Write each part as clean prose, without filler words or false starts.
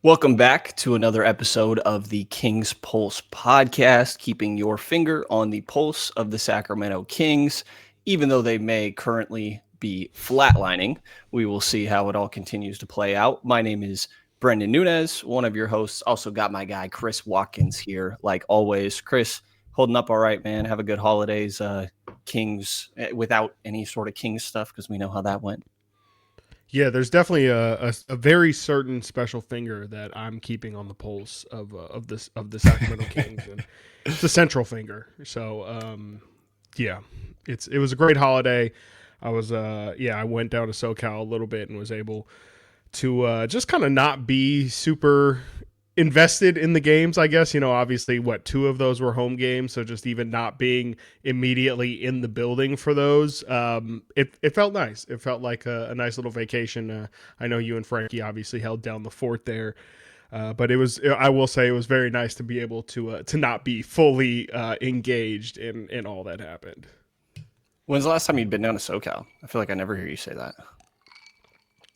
Welcome back to another episode of the Kings Pulse podcast, keeping your finger on the pulse of the Sacramento Kings. Even though they may currently be flatlining, we will see how it all continues to play out. My name is Brenden Nunes, one of your hosts. Also got my guy Chris Watkins here, like always. Chris, holding up all right, man. Have a good holidays, Kings, without any sort of Kings stuff, because we know how that went. Yeah, there's definitely a very certain special finger that I'm keeping on the pulse of the Sacramento Kings, and it's a central finger. So yeah, it was a great holiday. I went down to SoCal a little bit and was able to just kind of not be super invested in the games, I guess. Obviously, two of those were home games, so just even not being immediately in the building for those, it felt nice. It felt like a nice little vacation. I know you and Frankie obviously held down the fort there, but I will say it was very nice to be able to not be fully engaged in all that happened. When's the last time you'd been down to SoCal? I feel like I never hear you say that.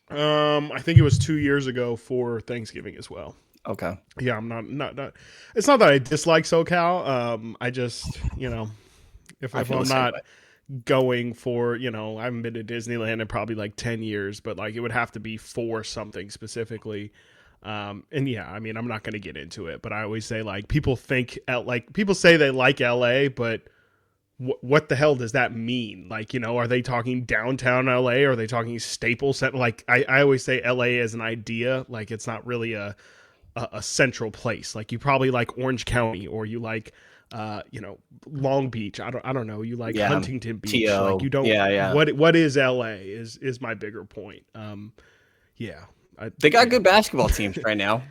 I think it was 2 years ago for Thanksgiving as well. Okay. Yeah, I'm not. It's not that I dislike SoCal. I just, if I'm not going for, I haven't been to Disneyland in probably like 10 years, but like it would have to be for something specifically. And yeah, I mean, I'm not going to get into it, but I always say like people say they like LA, but what the hell does that mean? Like, are they talking downtown LA? Or are they talking Staples Center? Like I always say LA as an idea, like it's not really a central place. Like you probably like Orange County, or you like Long Beach. I don't know. You like Huntington Beach. T-O. Like you don't. Yeah. What is LA is my bigger point. They got good basketball teams right now.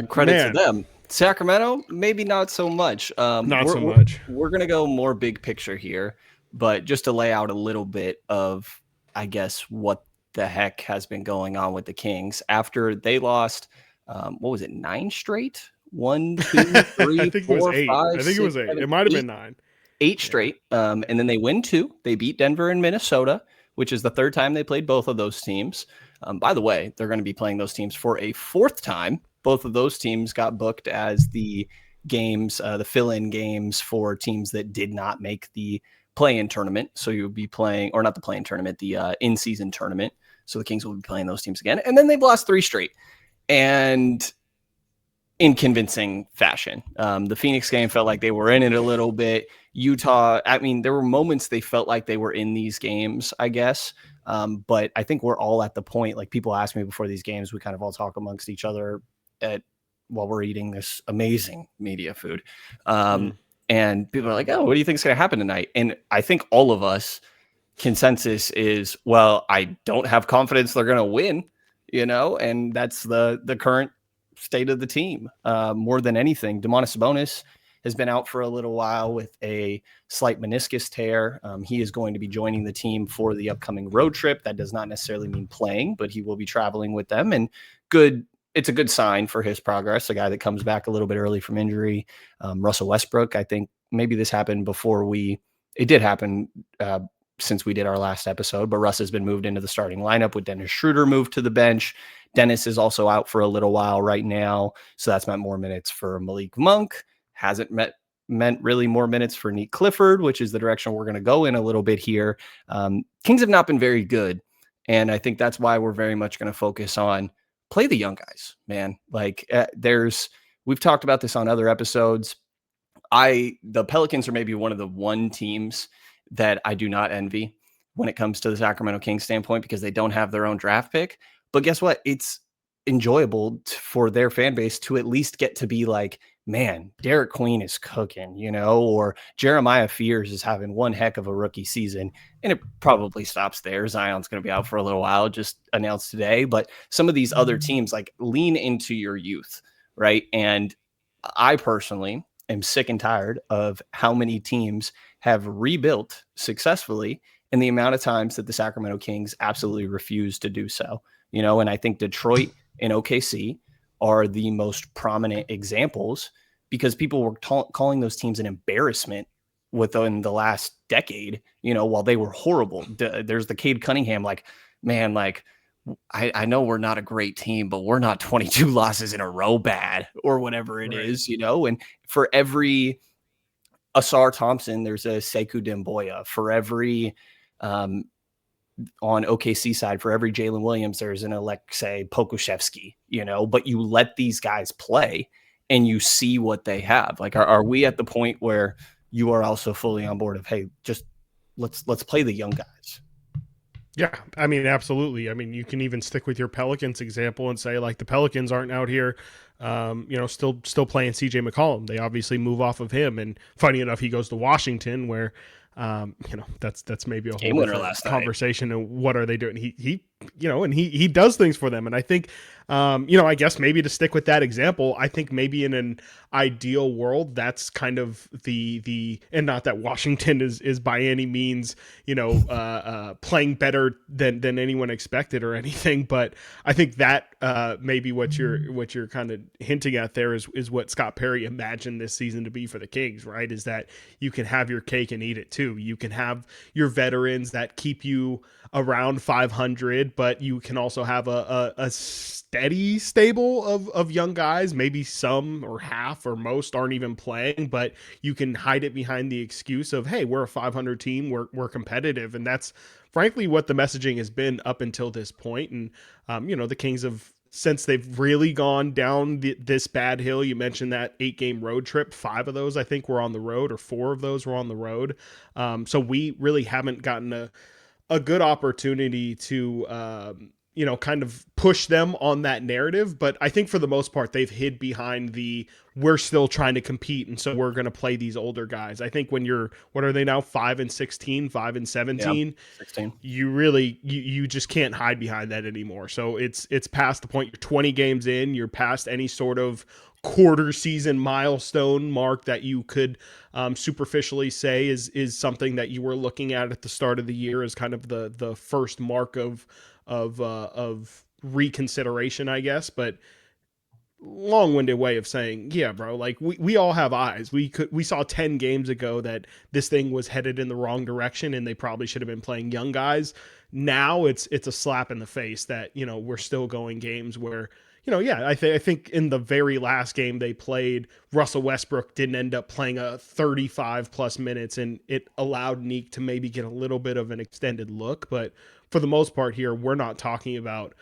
Credit to them. Sacramento, maybe not so much. Not so much. We're gonna go more big picture here, but just to lay out a little bit of, I guess, what the heck has been going on with the Kings after they lost. What was it? 9 straight? 1, 2, 3, I think 4, it was 8. 5, I think 6, it was 8. 7, It might have been 9. 8 straight. And then they win 2. They beat Denver and Minnesota, which is the third time they played both of those teams. By the way, they're going to be playing those teams for a 4th time. Both of those teams got booked as the games, the fill-in games for teams that did not make the play-in tournament. So you would be playing, or not the play-in tournament, the in-season tournament. So the Kings will be playing those teams again. And then they've lost 3 straight. And in convincing fashion. The Phoenix game felt like they were in it a little bit. Utah, I mean, there were moments they felt like they were in these games, I guess. But I think we're all at the point, like people ask me before these games, we kind of all talk amongst each other while we're eating this amazing media food. And people are like, oh, what do you think is going to happen tonight? And I think all of us consensus is, well, I don't have confidence they're going to win, and that's the current state of the team. More than anything, Domantas Sabonis has been out for a little while with a slight meniscus tear. He is going to be joining the team for the upcoming road trip. That does not necessarily mean playing, but he will be traveling with them, and it's a good sign for his progress. A guy that comes back a little bit early from injury. Russell Westbrook, I think maybe this happened it did happen since we did our last episode, but Russ has been moved into the starting lineup with Dennis Schroeder moved to the bench. Dennis is also out for a little while right now, so that's meant more minutes for Malik Monk. Hasn't meant really more minutes for Nick Clifford, which is the direction we're going to go in a little bit here. Kings have not been very good, and I think that's why we're very much going to focus on play the young guys, man. Like we've talked about this on other episodes. The Pelicans are maybe one of the one teams that I do not envy when it comes to the Sacramento Kings standpoint, because they don't have their own draft pick. But guess what? It's enjoyable for their fan base to at least get to be like, man, Derek Queen is cooking, or Jeremiah Fears is having one heck of a rookie season. And it probably stops there. Zion's going to be out for a little while, just announced today. But some of these other teams, like, lean into your youth, right? And I personally am sick and tired of how many teams have rebuilt successfully in the amount of times that the Sacramento Kings absolutely refuse to do so. And I think Detroit and OKC are the most prominent examples, because people were calling those teams an embarrassment within the last decade, while they were horrible. There's the Cade Cunningham, like, man, like, I know we're not a great team, but we're not 22 losses in a row bad or whatever it Right. is, and for every Asar Thompson, there's a Sekou Demboya. For every um, on OKC side, for every Jalen Williams, there's an Alexei Pokushevsky, but you let these guys play and you see what they have. Like, are we at the point where you are also fully on board of, hey, just let's play the young guys? Yeah, I mean, absolutely. I mean, you can even stick with your Pelicans example and say like the Pelicans aren't out here, still playing CJ McCollum. They obviously move off of him, and funny enough, he goes to Washington, where, that's maybe a whole Game winner different last night. conversation. And what are they doing? He does things for them, and I think, I guess maybe to stick with that example, I think maybe in an ideal world, that's kind of and not that Washington is by any means, playing better than anyone expected or anything, but I think that maybe what you're kind of hinting at there is what Scott Perry imagined this season to be for the Kings, right? Is that you can have your cake and eat it too. You can have your veterans that keep you around 500, but you can also have a steady stable of young guys. Maybe some or half or most aren't even playing, but you can hide it behind the excuse of, hey, we're a 500 team, we're competitive, and that's frankly what the messaging has been up until this point. And the Kings have, since they've really gone down this bad hill. You mentioned that 8-game road trip. 5 of those, I think, were on the road, or 4 of those were on the road. So we really haven't gotten a good opportunity to, kind of push them on that narrative. But I think for the most part, they've hid behind we're still trying to compete, and so we're going to play these older guys. I think when you're, what are they now, 5-16, 5-17, Yeah, 16. you really, you just can't hide behind that anymore. So it's past the point. You're 20 games in, you're past any sort of quarter season milestone mark that you could superficially say is something that you were looking at the start of the year as kind of the first mark of reconsideration, I guess. But long-winded way of saying, yeah, bro, like we all have eyes. We saw 10 games ago that this thing was headed in the wrong direction and they probably should have been playing young guys. Now it's a slap in the face that, we're still going games where, I think in the very last game they played, Russell Westbrook didn't end up playing a 35 plus minutes, and it allowed Neek to maybe get a little bit of an extended look. But for the most part here, we're not talking about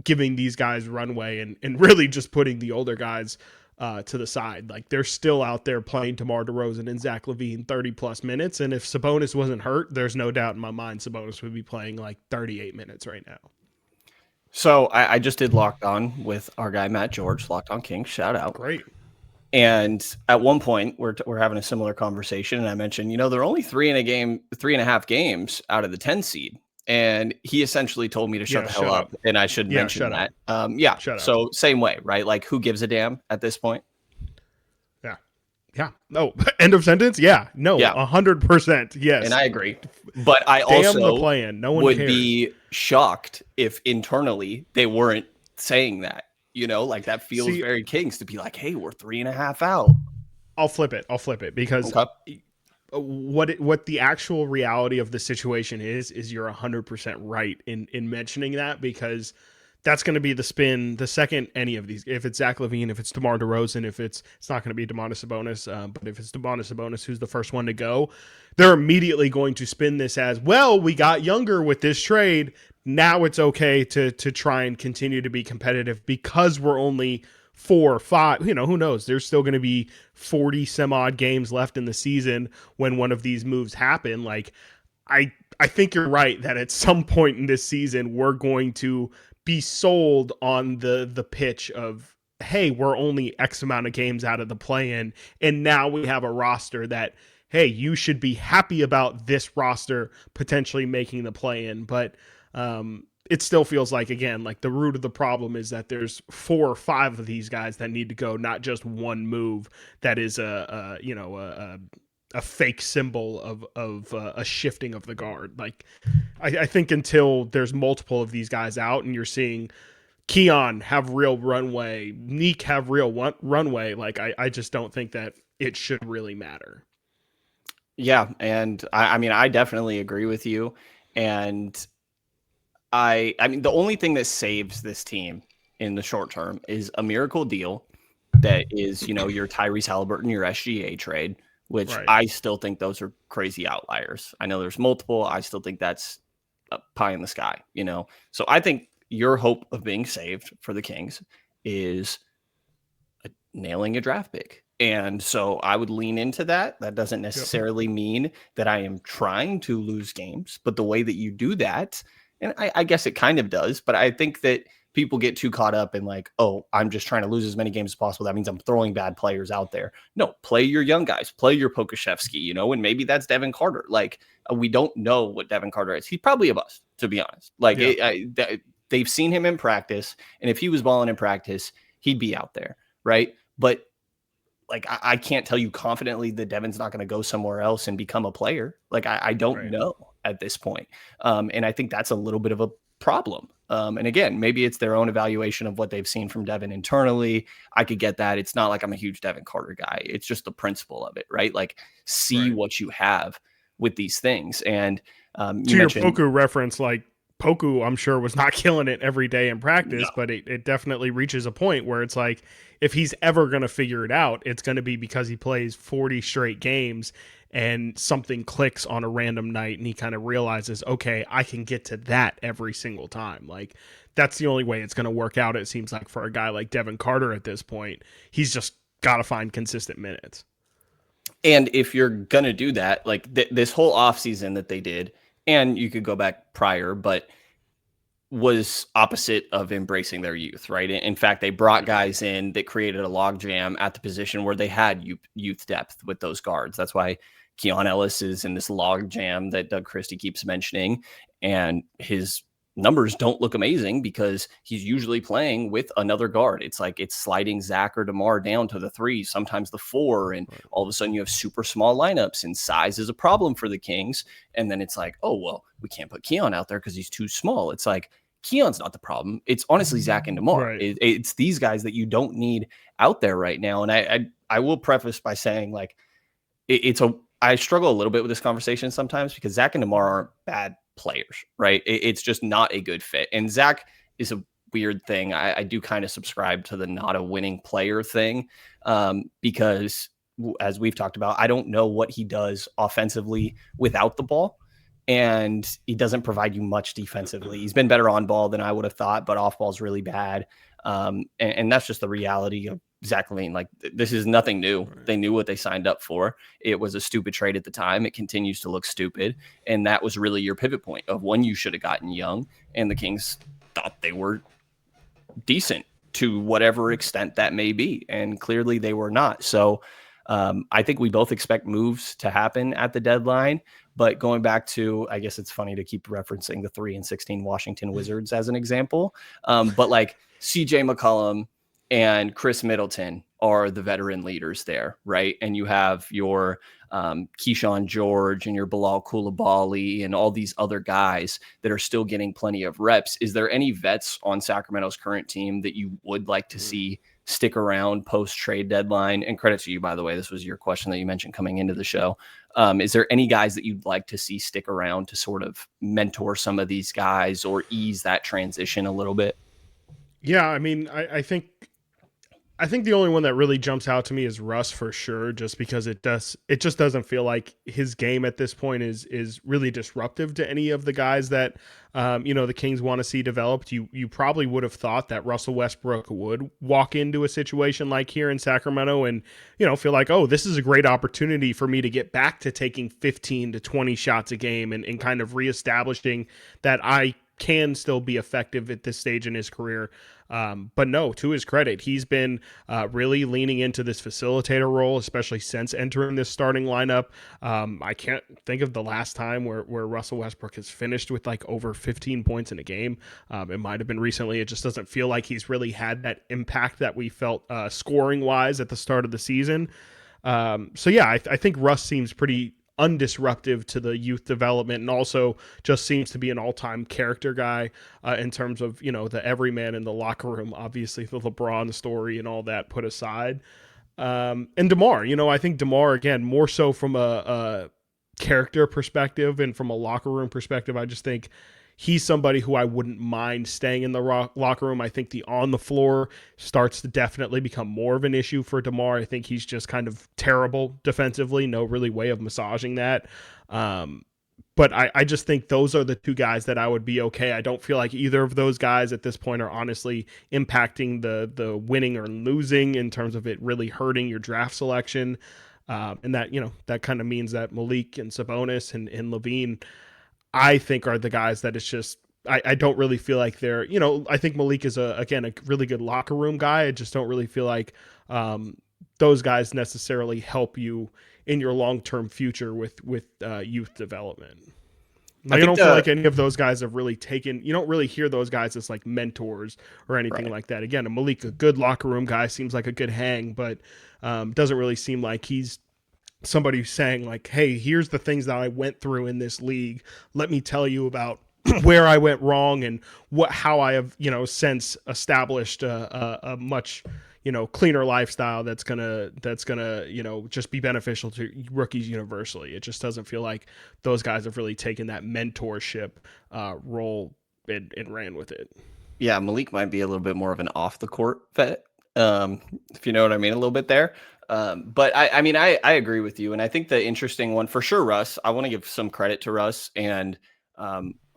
giving these guys runway and really just putting the older guys to the side. Like, they're still out there playing DeMar DeRozan and Zach LaVine 30 plus minutes. And if Sabonis wasn't hurt, there's no doubt in my mind Sabonis would be playing like 38 minutes right now. So I just did Locked On with our guy Matt George, Locked On Kings, shout out. Great. And at one point, we're having a similar conversation, and I mentioned, they're only 3.5 games out of the 10 seed, and he essentially told me to shut the hell up, and I should mention that. So same way, right? Like, who gives a damn at this point? Yeah. No. End of sentence. Yeah. No. 100%. Yes. And I agree. But I also no one would cares. be shocked if internally they weren't saying that. Like, that feels very Kings to be like, hey, we're 3.5 out. I'll flip it because what the actual reality of the situation is you're 100% right in mentioning that, because that's going to be the spin the second any of these, if it's Zach LaVine, if it's DeMar DeRozan, if it's not going to be Domantas Sabonis, but if it's Domantas Sabonis who's the first one to go, they're immediately going to spin this as, well, we got younger with this trade. Now it's okay to try and continue to be competitive because we're only 4 or 5. Who knows? There's still going to be 40 some odd games left in the season when one of these moves happen. Like, I think you're right that at some point in this season we're going to be sold on the pitch of, hey, we're only X amount of games out of the play-in, and now we have a roster that, hey, you should be happy about this roster potentially making the play-in. But it still feels like, again, like the root of the problem is that there's 4 or 5 of these guys that need to go, not just one move that is a fake symbol of a shifting of the guard. Like, I think until there's multiple of these guys out and you're seeing Keon have real runway, Neek have real runway, like, I just don't think that it should really matter. Yeah, and I mean, I definitely agree with you. And I mean, the only thing that saves this team in the short term is a miracle deal that is, your Tyrese Halliburton, your SGA trade, which Right. I still think those are crazy outliers. I know there's multiple. I still think that's a pie in the sky. So I think your hope of being saved for the Kings is nailing a draft pick. And so I would lean into that. That doesn't Yep. necessarily mean that I am trying to lose games, but the way that you do that, and I guess it kind of does, but I think that people get too caught up in like, oh, I'm just trying to lose as many games as possible. That means I'm throwing bad players out there. No, play your young guys, play your Pokashevsky, and maybe that's Devin Carter. Like, we don't know what Devin Carter is. He's probably a bust, to be honest. Like, Yeah. they've seen him in practice, and if he was balling in practice, he'd be out there, right? But like, I can't tell you confidently that Devin's not going to go somewhere else and become a player. Like, I don't Right. know at this point. And I think that's a little bit of a problem. And again, maybe it's their own evaluation of what they've seen from Devin internally. I could get that. It's not like I'm a huge Devin Carter guy. It's just the principle of it, right? Like, see Right. what you have with these things. And you To your mentioned, Poku reference, like Poku, I'm sure was not killing it every day in no, practice, but it definitely reaches a point where it's like, if he's ever going to figure it out, it's going to be because he plays 40 straight games and something clicks on a random night and he kind of realizes, okay, I can get to that every single time. Like, that's the only way it's going to work out, it seems like, for a guy like Devin Carter at this point. He's just got to find consistent minutes. and if you're going to do that, like this whole offseason that they did, and you could go back prior, but was opposite of embracing their youth, right? In fact, they brought guys in that created a logjam at the position where they had youth depth with those guards. That's why Keon Ellis is in this logjam that Doug Christie keeps mentioning, and his numbers don't look amazing because he's usually playing with another guard. It's like it's sliding Zach or DeMar down to the 3, sometimes the 4, and all of a sudden you have super small lineups, and size is a problem for the Kings. And then it's like, oh, well, we can't put Keon out there because he's too small. It's like, Keon's not the problem. It's honestly Zach and DeMar. Right. It's these guys that you don't need out there right now. And I will preface by saying, like, I struggle a little bit with this conversation sometimes because Zach and DeMar aren't bad players, right? It's just not a good fit. And Zach is a weird thing. I do kind of subscribe to the not a winning player thing, because as we've talked about, I don't know what he does offensively without the ball. And he doesn't provide you much defensively. He's been better on ball than I would have thought, but off ball is really bad. And that's just the reality of Zach LaVine. Like, this is nothing new. Right. They knew what they signed up for. It was a stupid trade at the time. It continues to look stupid. And that was really your pivot point of when you should have gotten young. And the Kings thought they were decent to whatever extent that may be. And clearly they were not. So I think we both expect moves to happen at the deadline. But going back to, I guess it's funny to keep referencing the 3-16 Washington Wizards as an example. But like CJ McCollum and Chris Middleton are the veteran leaders there, right? And you have your Keyshawn George and your Bilal Coulibaly and all these other guys that are still getting plenty of reps. Is there any vets on Sacramento's current team that you would like to see stick around post trade deadline? And credit to you, by the way, this was your question that you mentioned coming into the show. Is there any guys that you'd like to see stick around to sort of mentor some of these guys or ease that transition a little bit? Yeah, I mean, I think the only one that really jumps out to me is Russ for sure, just because it just doesn't feel like his game at this point is really disruptive to any of the guys that the Kings want to see developed. You probably would have thought that Russell Westbrook would walk into a situation like here in Sacramento and feel like, oh, this is a great opportunity for me to get back to taking 15 to 20 shots a game and kind of reestablishing that I can still be effective at this stage in his career. But no, to his credit, he's been really leaning into this facilitator role, especially since entering this starting lineup. I can't think of the last time where Russell Westbrook has finished with like over 15 points in a game. It might have been recently. It just doesn't feel like he's really had that impact that we felt scoring wise at the start of the season. So yeah, I think Russ seems pretty undisruptive to the youth development and also just seems to be an all-time character guy in terms of, the everyman in the locker room, obviously the LeBron story and all that put aside. And DeMar, I think DeMar, again, more so from a character perspective and from a locker room perspective, I just think he's somebody who I wouldn't mind staying in the locker room. I think the on the floor starts to definitely become more of an issue for DeMar. I think he's just kind of terrible defensively. No really way of massaging that. But I just think those are the two guys that I would be okay. I don't feel like either of those guys at this point are honestly impacting the winning or losing in terms of it really hurting your draft selection. And that, that kind of means that Malik and Sabonis and LaVine, I think, are the guys that it's just, I don't really feel like they're, I think Malik is a really good locker room guy. I just don't really feel like those guys necessarily help you in your long-term future with youth development. Like, I don't feel like any of those guys have really taken, you don't really hear those guys as like mentors or anything like that. Again, Malik, a good locker room guy, seems like a good hang, but doesn't really seem like he's somebody who's saying like, hey, here's the things that I went through in this league. Let me tell you about where I went wrong and how I have, since established a much, cleaner lifestyle that's gonna, just be beneficial to rookies universally. It just doesn't feel like those guys have really taken that mentorship role and ran with it. Yeah, Malik might be a little bit more of an off the court vet, if you know what I mean, a little bit there. But I mean, I agree with you. And I think the interesting one for sure, Russ, I want to give some credit to Russ, and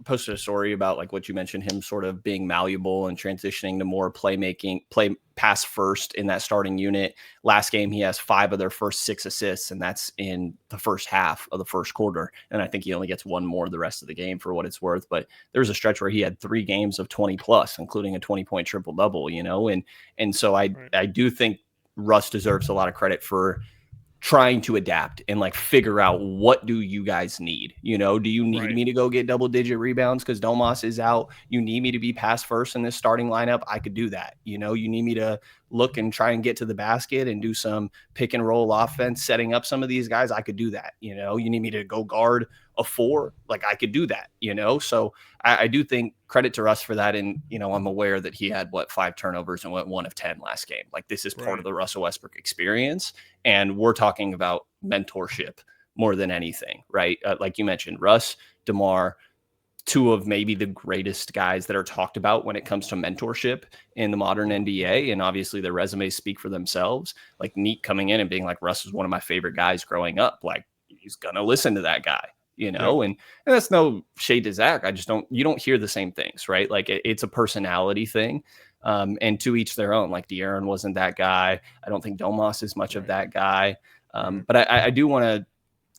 posted a story about like what you mentioned, him sort of being malleable and transitioning to more play pass first in that starting unit. Last game, he has 5 of their first 6 assists, and that's in the first half of the first quarter. And I think he only gets 1 more the rest of the game for what it's worth. But there was a stretch where he had 3 games of 20 plus, including a 20-point triple double, and so I do think Russ deserves a lot of credit for trying to adapt and like figure out, what do you guys need? Do you need me to go get double-digit rebounds because Domas is out? You need me to be pass first in this starting lineup? I could do that. You need me to look and try and get to the basket and do some pick and roll offense, setting up some of these guys? I could do that. You need me to go guard a 4? Like, I could do that, So I do think credit to Russ for that. And, I'm aware that he had 5 turnovers and went 1 of 10 last game. Like, this is part of the Russell Westbrook experience. And we're talking about mentorship more than anything, right? Like you mentioned, Russ, DeMar, 2 of maybe the greatest guys that are talked about when it comes to mentorship in the modern NBA. And obviously their resumes speak for themselves. Like, Neat coming in and being like, Russ is one of my favorite guys growing up. Like, he's going to listen to that guy. And that's no shade to Zach. You don't hear the same things, right? Like, it's a personality thing. And to each their own. Like, De'Aaron wasn't that guy. I don't think Domas is much of that guy. But I do want to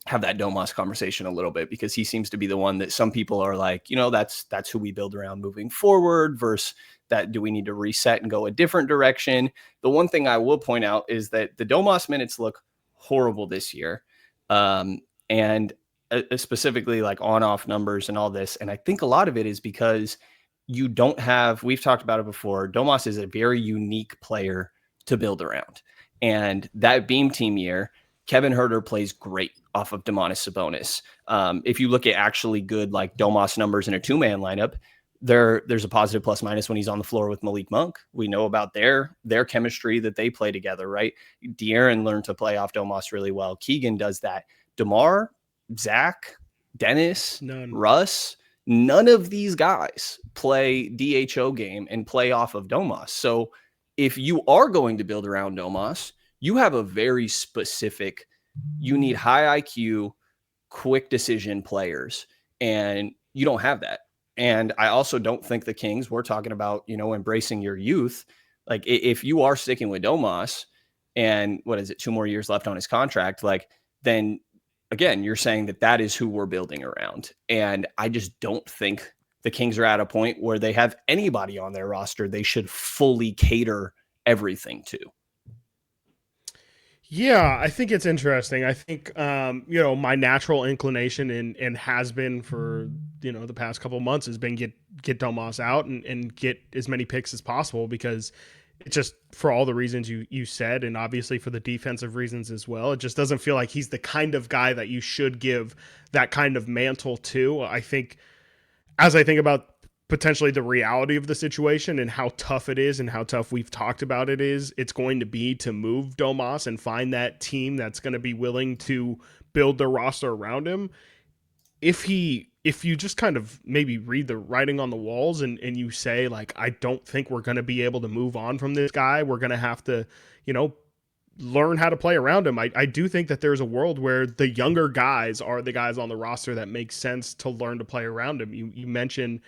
have that Domas conversation a little bit, because he seems to be the one that some people are like, that's who we build around moving forward, versus that, do we need to reset and go a different direction? The one thing I will point out is that the Domas minutes look horrible this year. And specifically like on-off numbers and all this. And I think a lot of it is because you don't have, we've talked about it before, Domas is a very unique player to build around. And that Beam Team year, Kevin Huerter plays great off of Domantas Sabonis. If you look at actually good like Domas numbers in a 2-man lineup, there's a positive plus minus when he's on the floor with Malik Monk. We know about their chemistry that they play together, right? De'Aaron learned to play off Domas really well. Keegan does that. DeMar, Zach, Dennis, Russ, none of these guys play DHO game and play off of Domas. So if you are going to build around Domas, you have a very specific, you need high IQ, quick decision players, and you don't have that. And I also don't think the Kings, we're talking about, embracing your youth. Like, if you are sticking with Domas and 2 more years left on his contract, like, then again, you're saying that is who we're building around. And I just don't think the Kings are at a point where they have anybody on their roster they should fully cater everything to. Yeah, I think it's interesting. I think, my natural inclination and has been for, the past couple of months has been get Domas out and get as many picks as possible, because it just, for all the reasons you said, and obviously for the defensive reasons as well, it just doesn't feel like he's the kind of guy that you should give that kind of mantle to. I think, as I think about potentially the reality of the situation and how tough it is and how tough we've talked about it's going to be to move Domas and find that team that's going to be willing to build their roster around him. if you just kind of maybe read the writing on the walls and you say, like, I don't think we're going to be able to move on from this guy. We're going to have to, learn how to play around him. I do think that there's a world where the younger guys are the guys on the roster that makes sense to learn to play around him. You mentioned,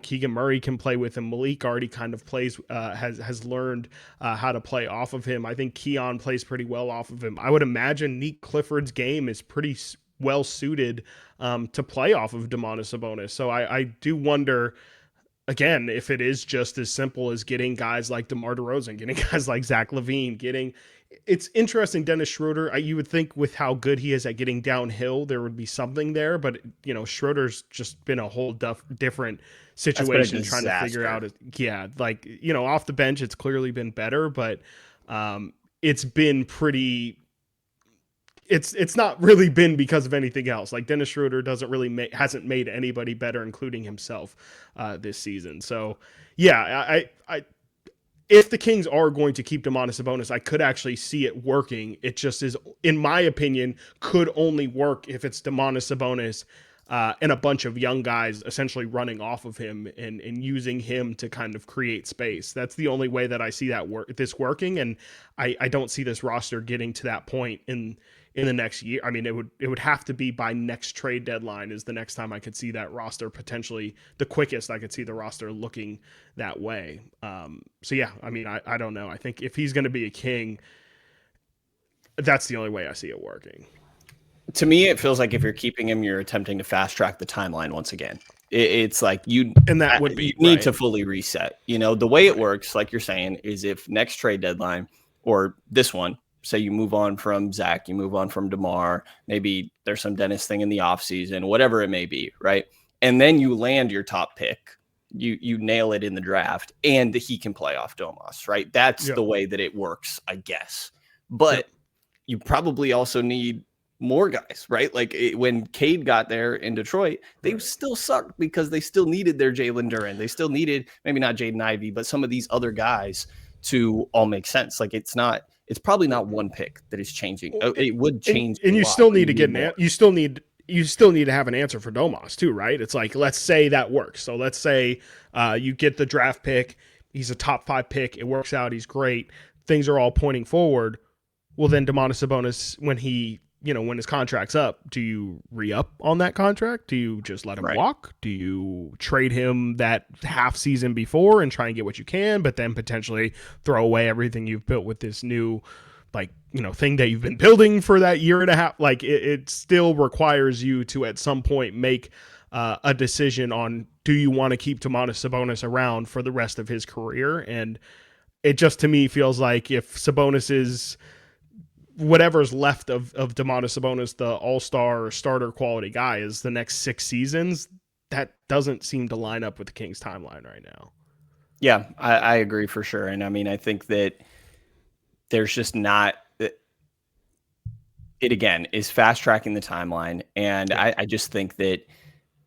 Keegan Murray can play with him. Malik already kind of plays, has learned how to play off of him. I think Keon plays pretty well off of him. I would imagine Nick Clifford's game is pretty well suited to play off of Domantas Sabonis. So I do wonder, again, if it is just as simple as getting guys like DeMar DeRozan, getting guys like Zach LaVine, it's interesting. Dennis Schroeder, you would think with how good he is at getting downhill, there would be something there, but Schroeder's just been a whole different situation trying to figure out. Off the bench, it's clearly been better, but it's been pretty. It's not really been because of anything else. Like, Dennis Schroeder hasn't made anybody better, including himself, this season. So, yeah, I if the Kings are going to keep Domantas Sabonis, I could actually see it working. It just is, in my opinion, could only work if it's Domantas Sabonis and a bunch of young guys essentially running off of him and using him to kind of create space. That's the only way that I see this working, and I don't see this roster getting to that point in the next year. I mean, it would have to be by next trade deadline is the next time I could see that roster, potentially the quickest I could see the roster looking that way. So yeah, I mean, I don't know. I think if he's going to be a King, that's the only way I see it working. To me, it feels like if you're keeping him, you're attempting to fast track the timeline once again. It's like you need to fully reset. The way it works, like you're saying, is if next trade deadline or this one, say you move on from Zach, you move on from DeMar, maybe there's some Dennis thing in the offseason, whatever it may be, right? And then you land your top pick, you nail it in the draft, and he can play off Domas, right? That's the way that it works, I guess. But you probably also need more guys, right? Like when Cade got there in Detroit, they still sucked because they still needed their Jalen Duren. They still needed maybe not Jaden Ivey, but some of these other guys to all make sense. Like it's probably not one pick that is changing. It would change, and you still need to get you still need to have an answer for Domas too, right? It's like, let's say that works. So let's say you get the draft pick. He's a top 5 pick. It works out. He's great. Things are all pointing forward. Well, then Domantas Sabonis, when his contract's up, do you re-up on that contract? Do you just let him walk? Do you trade him that half season before and try and get what you can, but then potentially throw away everything you've built with this new, thing that you've been building for that year and a half? Like it still requires you to at some point make a decision on, do you want to keep Domantas Sabonis around for the rest of his career? And it just, to me, feels like if Sabonis is whatever's left of Domantas Sabonis, the all-star or starter quality guy, is the next 6 seasons, that doesn't seem to line up with the Kings timeline right now. Yeah, I agree for sure. And I mean, I think that there's just not, it again is fast tracking the timeline. And I just think that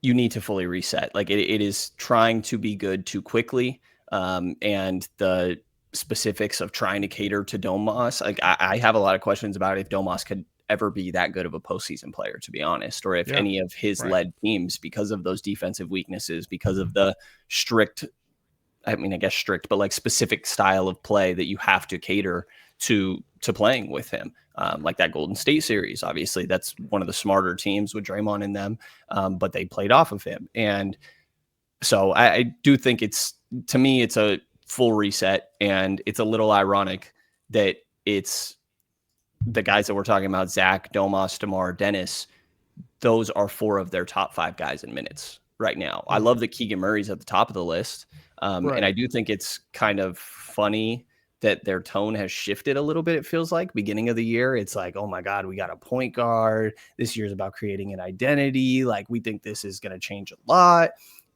you need to fully reset. Like it is trying to be good too quickly. And the specifics of trying to cater to Domas, like I have a lot of questions about if Domas could ever be that good of a postseason player, to be honest, or if any of his led teams, because of those defensive weaknesses, because of the strict, but like specific style of play that you have to cater to playing with him, like that Golden State series. Obviously, that's one of the smarter teams with Draymond in them, but they played off of him. And so I do think to me, it's a full reset, and it's a little ironic that it's the guys that we're talking about, Zach, Domas, DeMar, Dennis, those are 4 of their top 5 guys in minutes right now. I love that Keegan Murray's at the top of the list. And I do think it's kind of funny that their tone has shifted a little bit. It feels like beginning of the year, it's like, oh my God, we got a point guard. This year's about creating an identity. Like we think this is going to change a lot.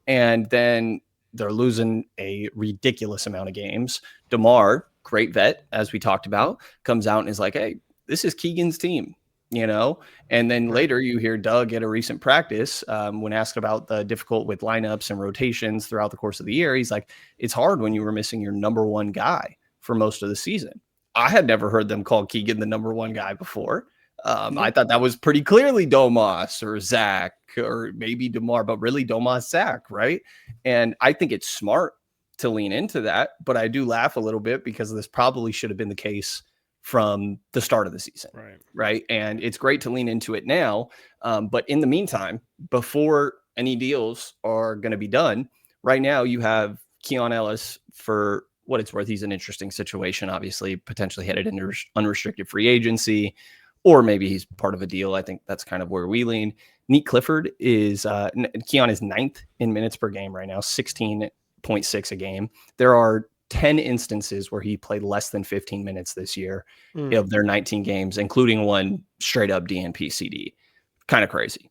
And then they're losing a ridiculous amount of games. DeMar, great vet, as we talked about, comes out and is like, hey, this is Keegan's team, And then later you hear Doug at a recent practice when asked about the difficult with lineups and rotations throughout the course of the year. He's like, it's hard when you were missing your number 1 guy for most of the season. I had never heard them call Keegan the number 1 guy before. I thought that was pretty clearly Domas or Zach or maybe DeMar, but really Domas Zach, right? And I think it's smart to lean into that, but I do laugh a little bit because this probably should have been the case from the start of the season, right? And it's great to lean into it now, but in the meantime, before any deals are going to be done, right now you have Keon Ellis. For what it's worth, he's an interesting situation, obviously, potentially headed into unrestricted free agency, or maybe he's part of a deal. I think that's kind of where we lean. Neat Clifford is, Keon is 9th in minutes per game right now, 16.6 a game. There are 10 instances where he played less than 15 minutes this year of their 19 games, including one straight up DNP CD. Kind of crazy.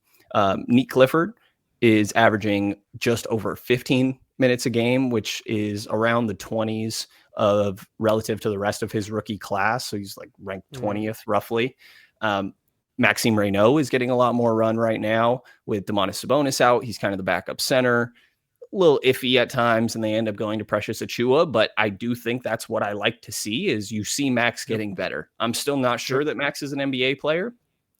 Neat Clifford is averaging just over 15 minutes a game, which is around the 20s of relative to the rest of his rookie class. So he's like ranked 20th roughly. Maxime Reynaud is getting a lot more run right now with Domantas Sabonis out. He's kind of the backup center. A little iffy at times, and they end up going to Precious Achiuwa, but I do think that's what I like to see is you see Max getting better. I'm still not sure that Max is an NBA player.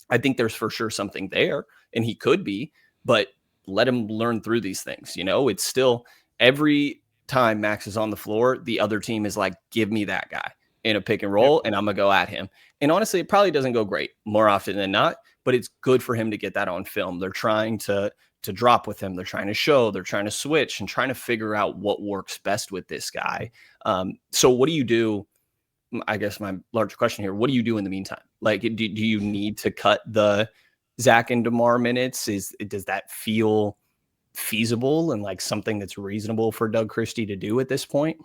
I think there's for sure something there, and he could be, but let him learn through these things. It's still every time Max is on the floor, the other team is like, give me that guy in a pick and roll, and I'm going to go at him. And honestly, it probably doesn't go great more often than not, but it's good for him to get that on film. They're trying to drop with him. They're trying to show, they're trying to switch and trying to figure out what works best with this guy. So what do you do? I guess my larger question here, what do you do in the meantime? Like, do you need to cut the Zach and DeMar minutes? Does that feel feasible and like something that's reasonable for Doug Christie to do at this point?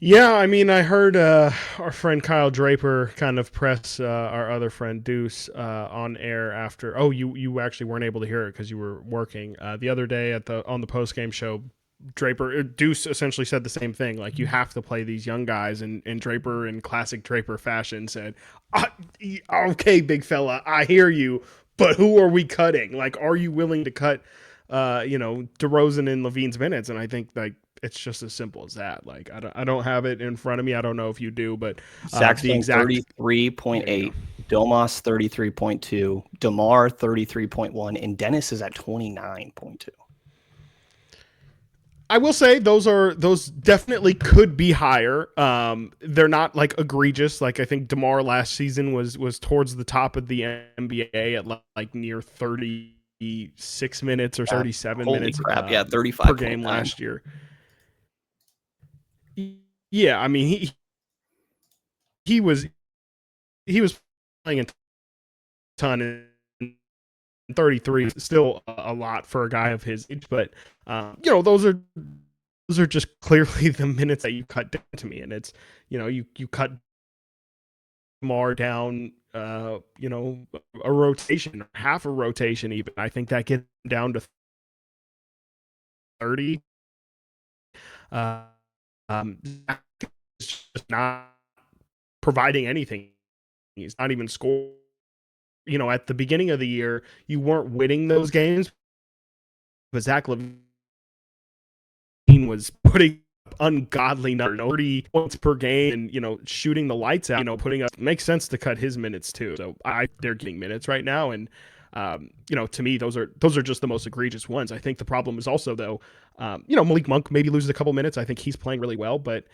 Yeah, I mean, I heard our friend Kyle Draper kind of press our other friend Deuce on air after. Oh, you actually weren't able to hear it because you were working the other day on the post game show. Deuce essentially said the same thing. Like, you have to play these young guys, and Draper, in classic Draper fashion, said, "Okay, big fella, I hear you, but who are we cutting? Like, are you willing to cut, DeRozan and LaVine's minutes?" And I think like it's just as simple as that. Like, I don't have it in front of me. I don't know if you do, but Zach's the exact 33.8, Domas 33.2, DeMar 33.1, and Dennis is at 29.2. I will say those definitely could be higher. They're not like egregious. Like, I think DeMar last season was towards the top of the NBA at like near 36 minutes or 37 minutes. Crap. 35 per game last year. Yeah, I mean he was playing a ton, and 33 is still a lot for a guy of his age, but those are just clearly the minutes that you cut down to me, and it's you cut DeMar down a rotation, half a rotation even. I think that gets down to 30. Just not providing anything. He's not even scoring. At the beginning of the year, you weren't winning those games, but Zach LaVine was putting up ungodly numbers, 30 points per game, and shooting the lights out. Putting up, makes sense to cut his minutes too. So they're getting minutes right now, and to me, those are just the most egregious ones. I think the problem is also, though, Malik Monk maybe loses a couple minutes. I think he's playing really well, but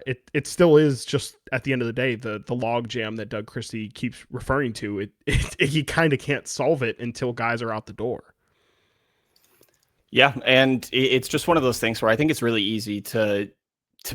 it still is just, at the end of the day, the log jam that Doug Christie keeps referring to. He kind of can't solve it until guys are out the door. Yeah, and it's just one of those things where I think it's really easy to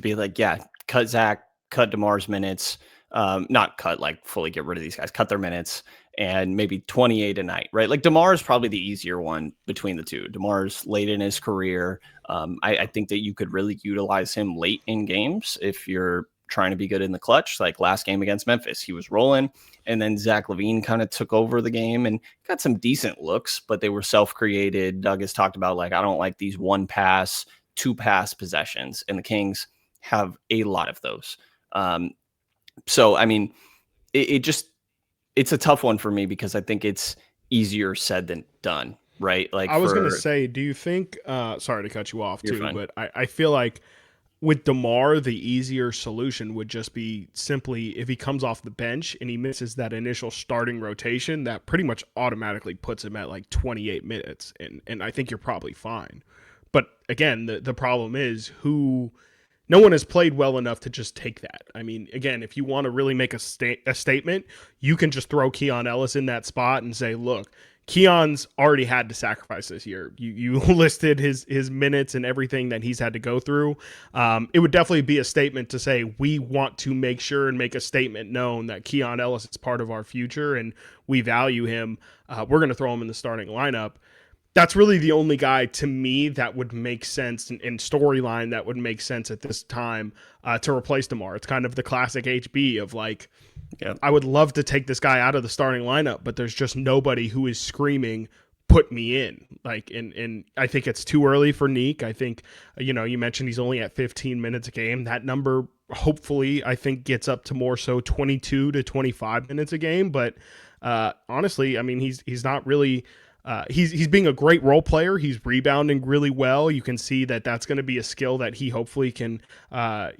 be like, yeah, cut Zach, cut DeMar's minutes, not cut, like fully get rid of these guys, cut their minutes, and maybe 28 a night, right? Like, DeMar is probably the easier one between the two. DeMar's late in his career. I think that you could really utilize him late in games if you're trying to be good in the clutch. Like last game against Memphis, he was rolling, and then Zach LaVine kind of took over the game and got some decent looks, but they were self-created. Doug has talked about, like, I don't like these 1-pass, 2-pass possessions, and the Kings have a lot of those. So, I mean, it's a tough one for me because I think it's easier said than done, right? Like, I was going to say, do you think, sorry to cut you off too, but I feel like with DeMar, the easier solution would just be simply if he comes off the bench and he misses that initial starting rotation, that pretty much automatically puts him at like 28 minutes. And I think you're probably fine. But again, the problem is who no one has played well enough to just take that. I mean, again, if you want to really make a statement, you can just throw Keon Ellis in that spot and say, look, Keon's already had to sacrifice this year. You listed his minutes and everything that he's had to go through. It would definitely be a statement to say we want to make sure and make a statement known that Keon Ellis is part of our future and we value him. We're going to throw him in the starting lineup. That's really the only guy to me that would make sense in storyline that would make sense at this time to replace DeMar. It's kind of the classic HB of like, yeah, I would love to take this guy out of the starting lineup, but there's just nobody who is screaming, put me in. Like, and I think it's too early for Neek. I think, you mentioned he's only at 15 minutes a game. That number, hopefully, I think gets up to more so 22 to 25 minutes a game. But honestly, I mean, he's not really. He's being a great role player. He's rebounding really well. You can see that that's going to be a skill that he hopefully can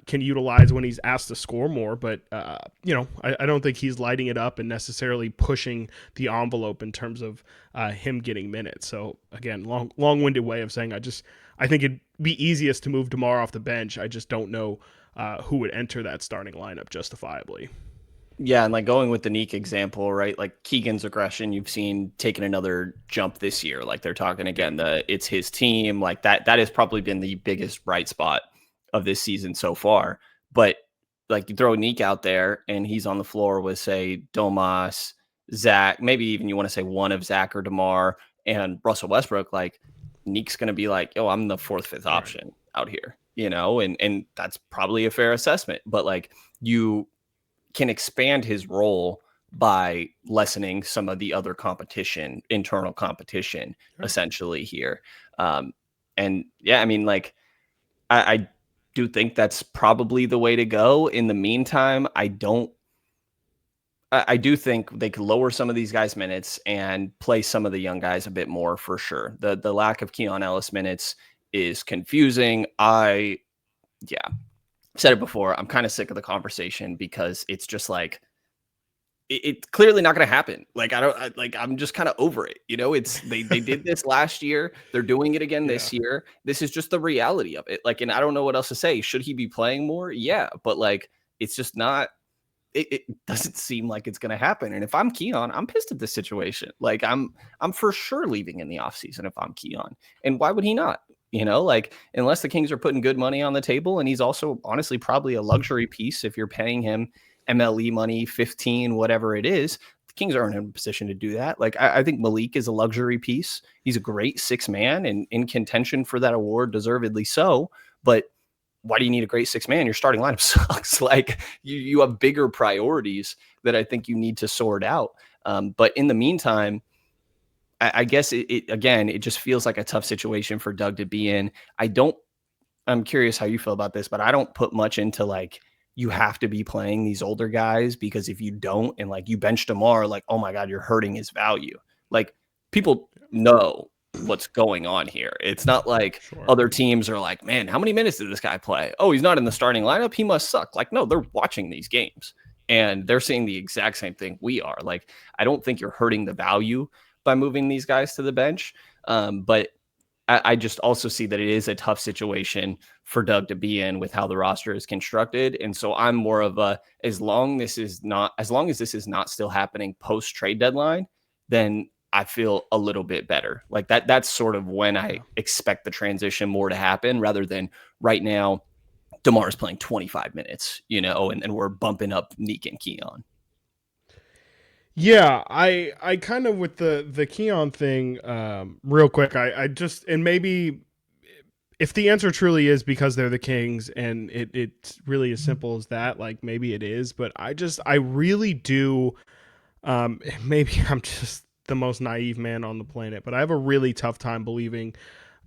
utilize when he's asked to score more. But I don't think he's lighting it up and necessarily pushing the envelope in terms of him getting minutes. So again, long-winded way of saying I think it'd be easiest to move DeMar off the bench. I just don't know who would enter that starting lineup justifiably. Yeah, and like going with the Neek example, right? Like Keegan's aggression, you've seen taking another jump this year. Like they're talking again, it's his team. Like that has probably been the biggest bright spot of this season so far. But like you throw Neek out there and he's on the floor with say Domas, Zach, maybe even you want to say one of Zach or DeMar and Russell Westbrook. Like Neek's going to be like, oh, I'm the fourth, fifth option out here, and that's probably a fair assessment. But like you can expand his role by lessening some of the other internal competition, essentially here. And yeah, I mean, like, I do think that's probably the way to go. In the meantime, I do think they could lower some of these guys' minutes and play some of the young guys a bit more for sure. The lack of Keon Ellis minutes is confusing. Said it before, I'm kind of sick of the conversation because it's just like it's clearly not going to happen. Like I'm just kind of over it. It's they did this last year. They're doing it again this year. This is just the reality of it. Like, and I don't know what else to say. Should he be playing more? Yeah, but like it's just not. It doesn't seem like it's going to happen. And if I'm Keon, I'm pissed at this situation. Like I'm for sure leaving in the offseason if I'm Keon. And why would he not? Like unless the Kings are putting good money on the table, and he's also honestly probably a luxury piece if you're paying him MLE money, 15, whatever it is, the Kings aren't in a position to do that. Like I think Malik is a luxury piece. He's a great six man and in contention for that award, deservedly so. But why do you need a great six man? Your starting lineup sucks. Like you have bigger priorities that I think you need to sort out. But in the meantime, I guess it just feels like a tough situation for Doug to be in. I'm curious how you feel about this, but I don't put much into like, you have to be playing these older guys because if you don't, and like you bench DeMar, like, oh my God, you're hurting his value. Like people know what's going on here. It's not like other teams are like, man, how many minutes did this guy play? Oh, he's not in the starting lineup. He must suck. Like, no, they're watching these games and they're seeing the exact same thing we are. Like, I don't think you're hurting the value by moving these guys to the bench. But I just also see that it is a tough situation for Doug to be in with how the roster is constructed. And so I'm more of as long as this is not still happening post trade deadline, then I feel a little bit better. Like that's sort of when I expect the transition more to happen rather than right now. DeMar is playing 25 minutes, and we're bumping up Neek and Keon. Yeah, I kind of with the Keon thing, real quick, I just, and maybe if the answer truly is because they're the Kings and it's really as simple as that, like maybe it is, but I really do, maybe I'm just the most naive man on the planet, but I have a really tough time believing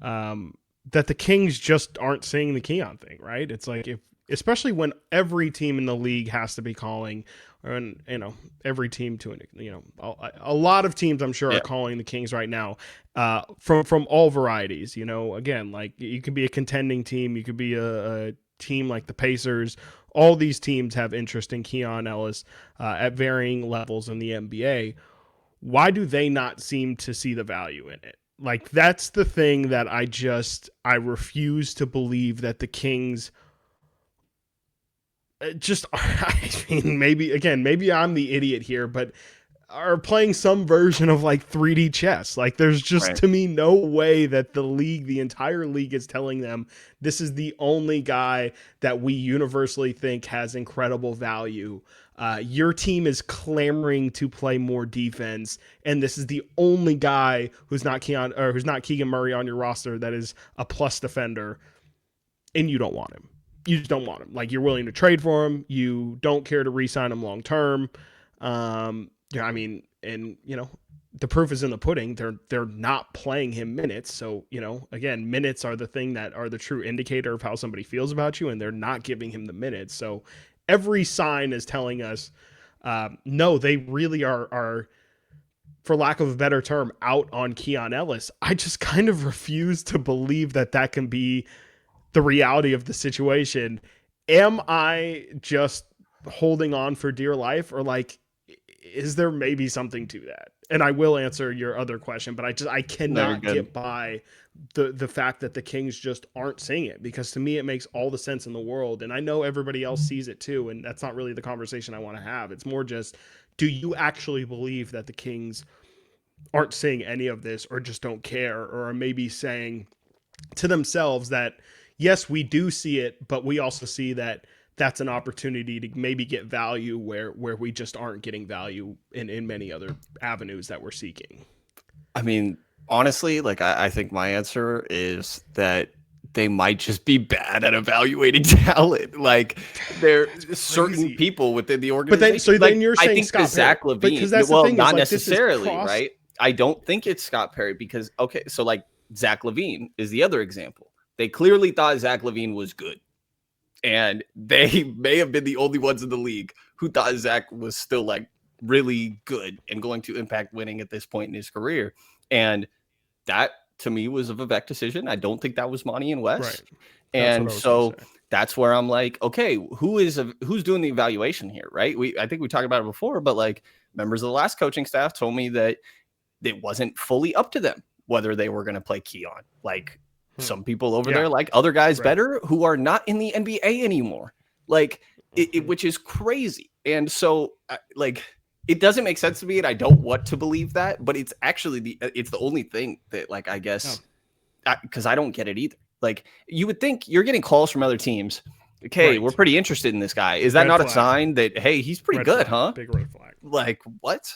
that the Kings just aren't seeing the Keon thing, right? It's like especially when every team in the league has to be calling, and every team a lot of teams I'm sure are calling the Kings right now, from all varieties. Again, like you could be a contending team, you could be a team like the Pacers, all these teams have interest in Keon Ellis at varying levels in the NBA. Why do they not seem to see the value in it? Like, that's the thing that I refuse to believe that the Kings just, I mean, maybe I'm the idiot here, but are playing some version of like 3D chess. Like, there's just, Right. to me, no way that the entire league is telling them this is the only guy that we universally think has incredible value. Your team is clamoring to play more defense, and this is the only guy who's not Keegan Murray on your roster that is a plus defender, and you don't want him. You just don't want him. Like, you're willing to trade for him. You don't care to re-sign him long term. I mean, and the proof is in the pudding. They're not playing him minutes. So, again, minutes are the thing that are the true indicator of how somebody feels about you, and they're not giving him the minutes. So every sign is telling us, no, they really are, for lack of a better term, out on Keon Ellis. I just kind of refuse to believe that can be the reality of the situation. Am I just holding on for dear life, or like, is there maybe something to that? And I will answer your other question, but I cannot get by the fact that the Kings just aren't seeing it, because to me it makes all the sense in the world, and I know everybody else sees it too, and that's not really the conversation I want to have. It's more just, do you actually believe that the Kings aren't seeing any of this, or just don't care, or are maybe saying to themselves that, yes, we do see it, but we also see that that's an opportunity to maybe get value where we just aren't getting value in many other avenues that we're seeking? I mean, honestly, like I think my answer is that they might just be bad at evaluating talent. Like, there are certain people within the organization. But then you're saying I think Scott Zach Perry. LaVine. Because that's Well, the thing, not is like, necessarily, right? I don't think it's Scott Perry, because so like Zach LaVine is the other example. They clearly thought Zach LaVine was good, and they may have been the only ones in the league who thought Zach was still like really good and going to impact winning at this point in his career. And that, to me, was a Vivek decision. I don't think that was Monty and West. Right. And so that's where I'm like, okay, who's doing the evaluation here, right? I think we talked about it before, but like, members of the last coaching staff told me that it wasn't fully up to them whether they were going to play Keon. Like, some people over there like other guys better who are not in the NBA anymore. Like, which is crazy. And so, like, it doesn't make sense to me, and I don't want to believe that, but it's actually it's the only thing that, like, I guess, because I don't get it either. Like, you would think you're getting calls from other teams. Okay, we're pretty interested in this guy. Is that not a sign that, hey, he's pretty good, huh? Big red flag. Like, what?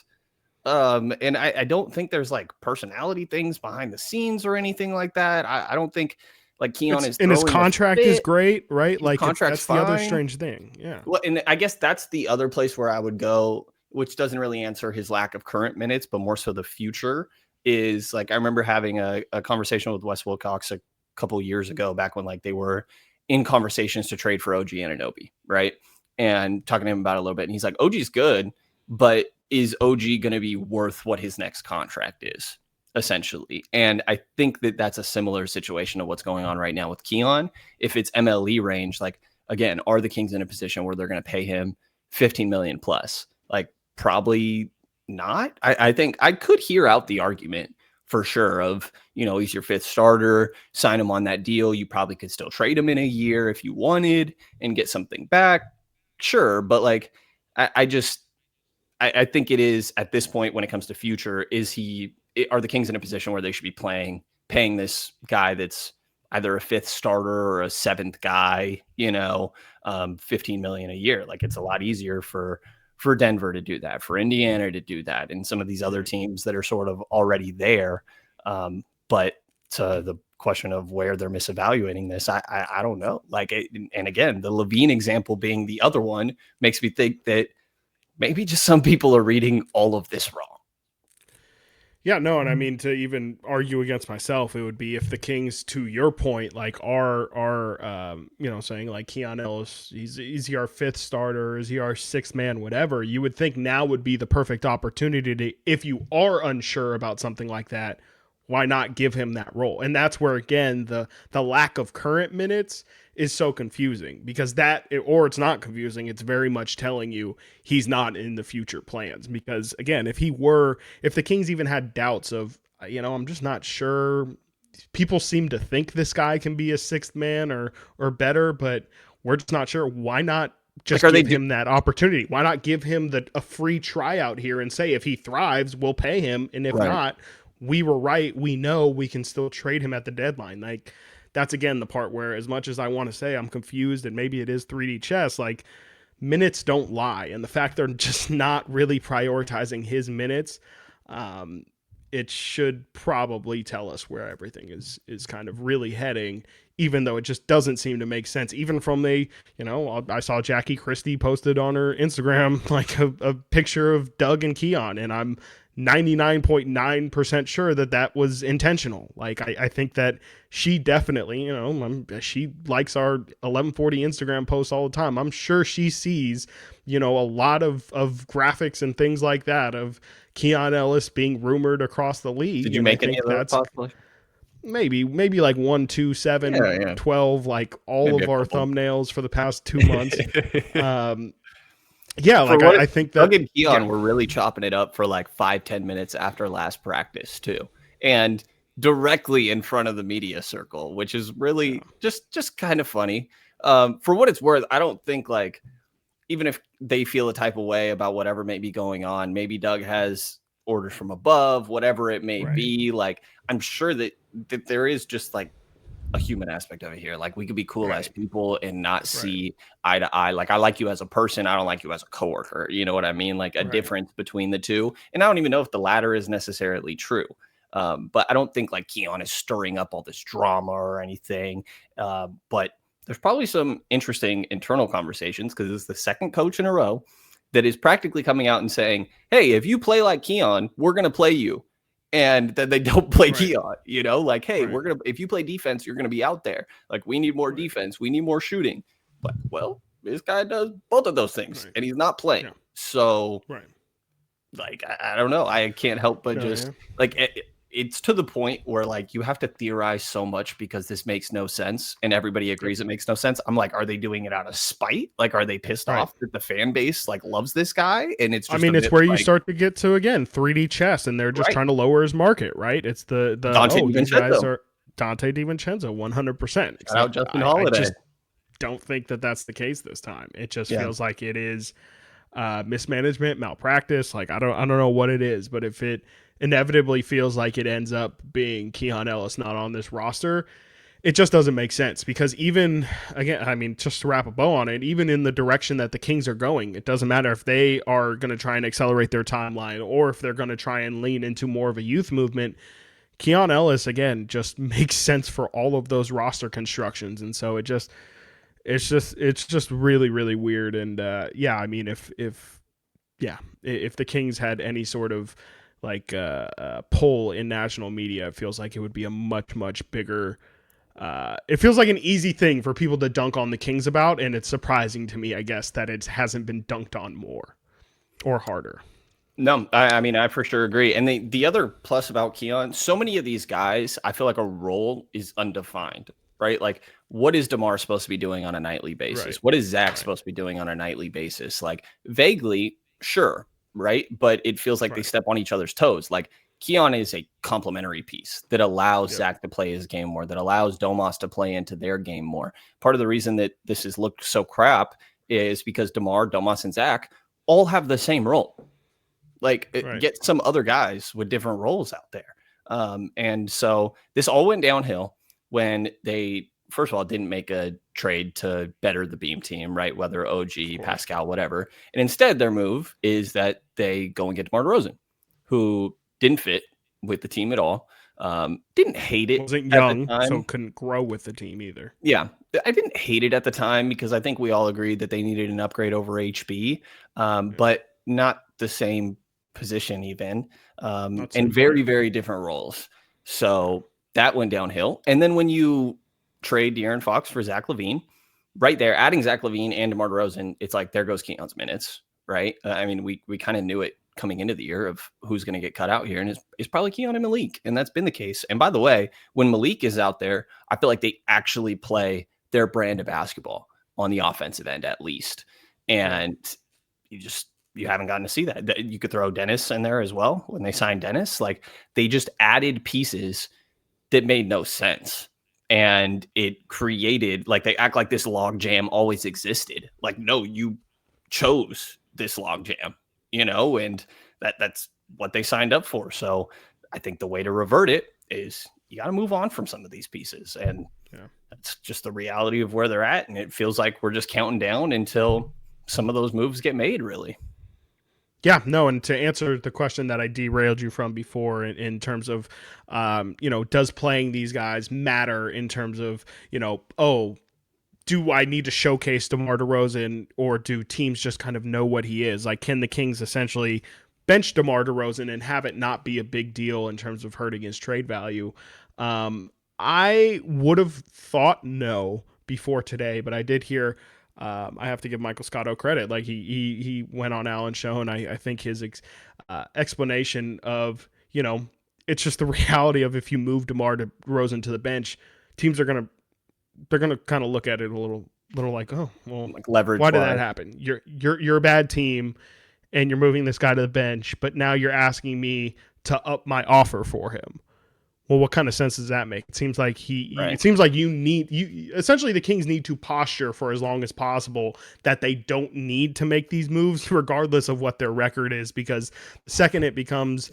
And I don't think there's like personality things behind the scenes or anything like that. I don't think like Keon is, and his contract is great, right? Like, that's the other strange thing. Yeah. Well, and I guess that's the other place where I would go, which doesn't really answer his lack of current minutes, but more so the future. Is like, I remember having a conversation with Wes Wilcox a couple years ago, back when like they were in conversations to trade for OG Anunoby, right? And talking to him about it a little bit, and he's like, OG's good, but is OG going to be worth what his next contract is, essentially? And I think that that's a similar situation to what's going on right now with Keon. If it's MLE range, like, again, are the Kings in a position where they're going to pay him 15 million plus? Like, probably not. I think I could hear out the argument for sure of, he's your fifth starter, sign him on that deal. You probably could still trade him in a year if you wanted and get something back. Sure. But like, I think it is, at this point, when it comes to future, are the Kings in a position where they should be paying this guy that's either a fifth starter or a seventh guy, 15 million a year? Like, it's a lot easier for Denver to do that, for Indiana to do that, and some of these other teams that are sort of already there. But to the question of where they're misevaluating this, I don't know. Like, and again, the LaVine example being the other one makes me think that maybe just some people are reading all of this wrong. Yeah, no, and I mean, to even argue against myself, it would be if the Kings, to your point, like are saying like Keon Ellis, is he our fifth starter? Is he our sixth man? Whatever. You would think now would be the perfect opportunity to, if you are unsure about something like that, why not give him that role? And that's where, again, the lack of current minutes is so confusing, because or it's not confusing. It's very much telling you he's not in the future plans, because again, if the Kings even had doubts of, I'm just not sure. People seem to think this guy can be a sixth man or better, but we're just not sure. Why not just give him that opportunity? Why not give him a free tryout here and say, if he thrives, we'll pay him, and if not, we were right. We know we can still trade him at the deadline. Like, that's again the part where, as much as I want to say I'm confused and maybe it is 3D chess, like, minutes don't lie, and the fact they're just not really prioritizing his minutes, it should probably tell us where everything is kind of really heading, even though it just doesn't seem to make sense. Even from I saw Jackie Christie posted on her Instagram like a picture of Doug and Keon, and I'm 99.9% sure that was intentional. Like, I think that she definitely, she likes our 1140 Instagram posts all the time. I'm sure she sees, a lot of graphics and things like that of Keon Ellis being rumored across the league. Did you make any of those possibly? Maybe like 1, 2, 7, 12, like all maybe of our thumbnails for the past 2 months. Yeah, like I think that Doug and Keon were really chopping it up for like 5-10 minutes after last practice too, and directly in front of the media circle, which is really just kind of funny. For what it's worth, I don't think, like, even if they feel a type of way about whatever may be going on, maybe Doug has orders from above, whatever it may be. Like, I'm sure that there is just like a human aspect of it here. Like, we could be cool as people and not see eye to eye. Like, I like you as a person, I don't like you as a coworker. You know what I mean? Like, a difference between the two. And I don't even know if the latter is necessarily true. But I don't think like Keon is stirring up all this drama or anything. But there's probably some interesting internal conversations, because it's the second coach in a row that is practically coming out and saying, hey, if you play like Keon, we're going to play you. And then they don't play Keon, like, hey, if you play defense, you're going to be out there. Like, we need more defense. We need more shooting. But, well, this guy does both of those things and he's not playing. So, like, I don't know. I can't help but like, it's to the point where, like, you have to theorize so much because this makes no sense and everybody agrees it makes no sense. I'm like, are they doing it out of spite? Like, are they pissed off that the fan base like loves this guy? And it's just, it's where you start to get to, again, 3D chess, and they're just trying to lower his market, right? It's the these guys are Dante DiVincenzo 100%. Out Justin Holiday. I just don't think that's the case this time. It just feels like it is mismanagement, malpractice. Like, I don't know what it is, but if it inevitably feels like it ends up being Keon Ellis not on this roster, it just doesn't make sense. Because even, again, just to wrap a bow on it, even in the direction that the Kings are going, it doesn't matter if they are going to try and accelerate their timeline or if they're going to try and lean into more of a youth movement. Keon Ellis, again, just makes sense for all of those roster constructions. And so it's just really, really weird. And if the Kings had any sort of like pull in national media, it feels like it would be a much, much bigger, it feels like an easy thing for people to dunk on the Kings about. And it's surprising to me, I guess, that it hasn't been dunked on more or harder. No, I for sure agree. And the other plus about Keon, so many of these guys, I feel like a role is undefined, right? Like, what is DeMar supposed to be doing on a nightly basis? What is Zach supposed to be doing on a nightly basis? Like, vaguely, sure, right? But it feels like they step on each other's toes. Like, Keon is a complementary piece that allows Zach to play his game more, that allows Domas to play into their game more. Part of the reason that this has looked so crap is because DeMar, Domas, and Zach all have the same role. Like, get some other guys with different roles out there. And so this all went downhill when they, first of all, didn't make a trade to better the Beam team, right? Whether OG, Pascal, whatever. And instead, their move is that they go and get DeMar DeRozan, who didn't fit with the team at all. Didn't hate it. Wasn't young, so couldn't grow with the team either. Yeah. I didn't hate it at the time because I think we all agreed that they needed an upgrade over HB, but not the same position even, and very, very different roles. So that went downhill. And then when you trade De'Aaron Fox for Zach LaVine, right there, adding Zach LaVine and DeMar DeRozan, it's like, there goes Keon's minutes, right? We kind of knew it coming into the year of who's going to get cut out here, and it's probably Keon and Malik, and that's been the case. And by the way, when Malik is out there, I feel like they actually play their brand of basketball on the offensive end, at least. And you haven't gotten to see that. You could throw Dennis in there as well. When they signed Dennis, like they just added pieces that made no sense. And it created, like, they act like this log jam always existed. Like, no, you chose this log jam, and that's what they signed up for. So I think the way to revert it is you got to move on from some of these pieces. And that's just the reality of where they're at. And it feels like we're just counting down until some of those moves get made, really. Yeah, no, and to answer the question that I derailed you from before in terms of, does playing these guys matter in terms of, do I need to showcase DeMar DeRozan, or do teams just kind of know what he is? Like, can the Kings essentially bench DeMar DeRozan and have it not be a big deal in terms of hurting his trade value? I would have thought no before today, but I did hear. I have to give Michael Scotto credit. Like he went on Alan's show, and I think his explanation of, it's just the reality of if you move DeMar DeRozan to the bench, teams they're gonna kind of look at it a little like, oh, well, like leverage. Why did that happen? You're a bad team, and you're moving this guy to the bench, but now you're asking me to up my offer for him. Well, what kind of sense does that make? It seems like it seems like essentially the Kings need to posture for as long as possible that they don't need to make these moves regardless of what their record is, because the second it becomes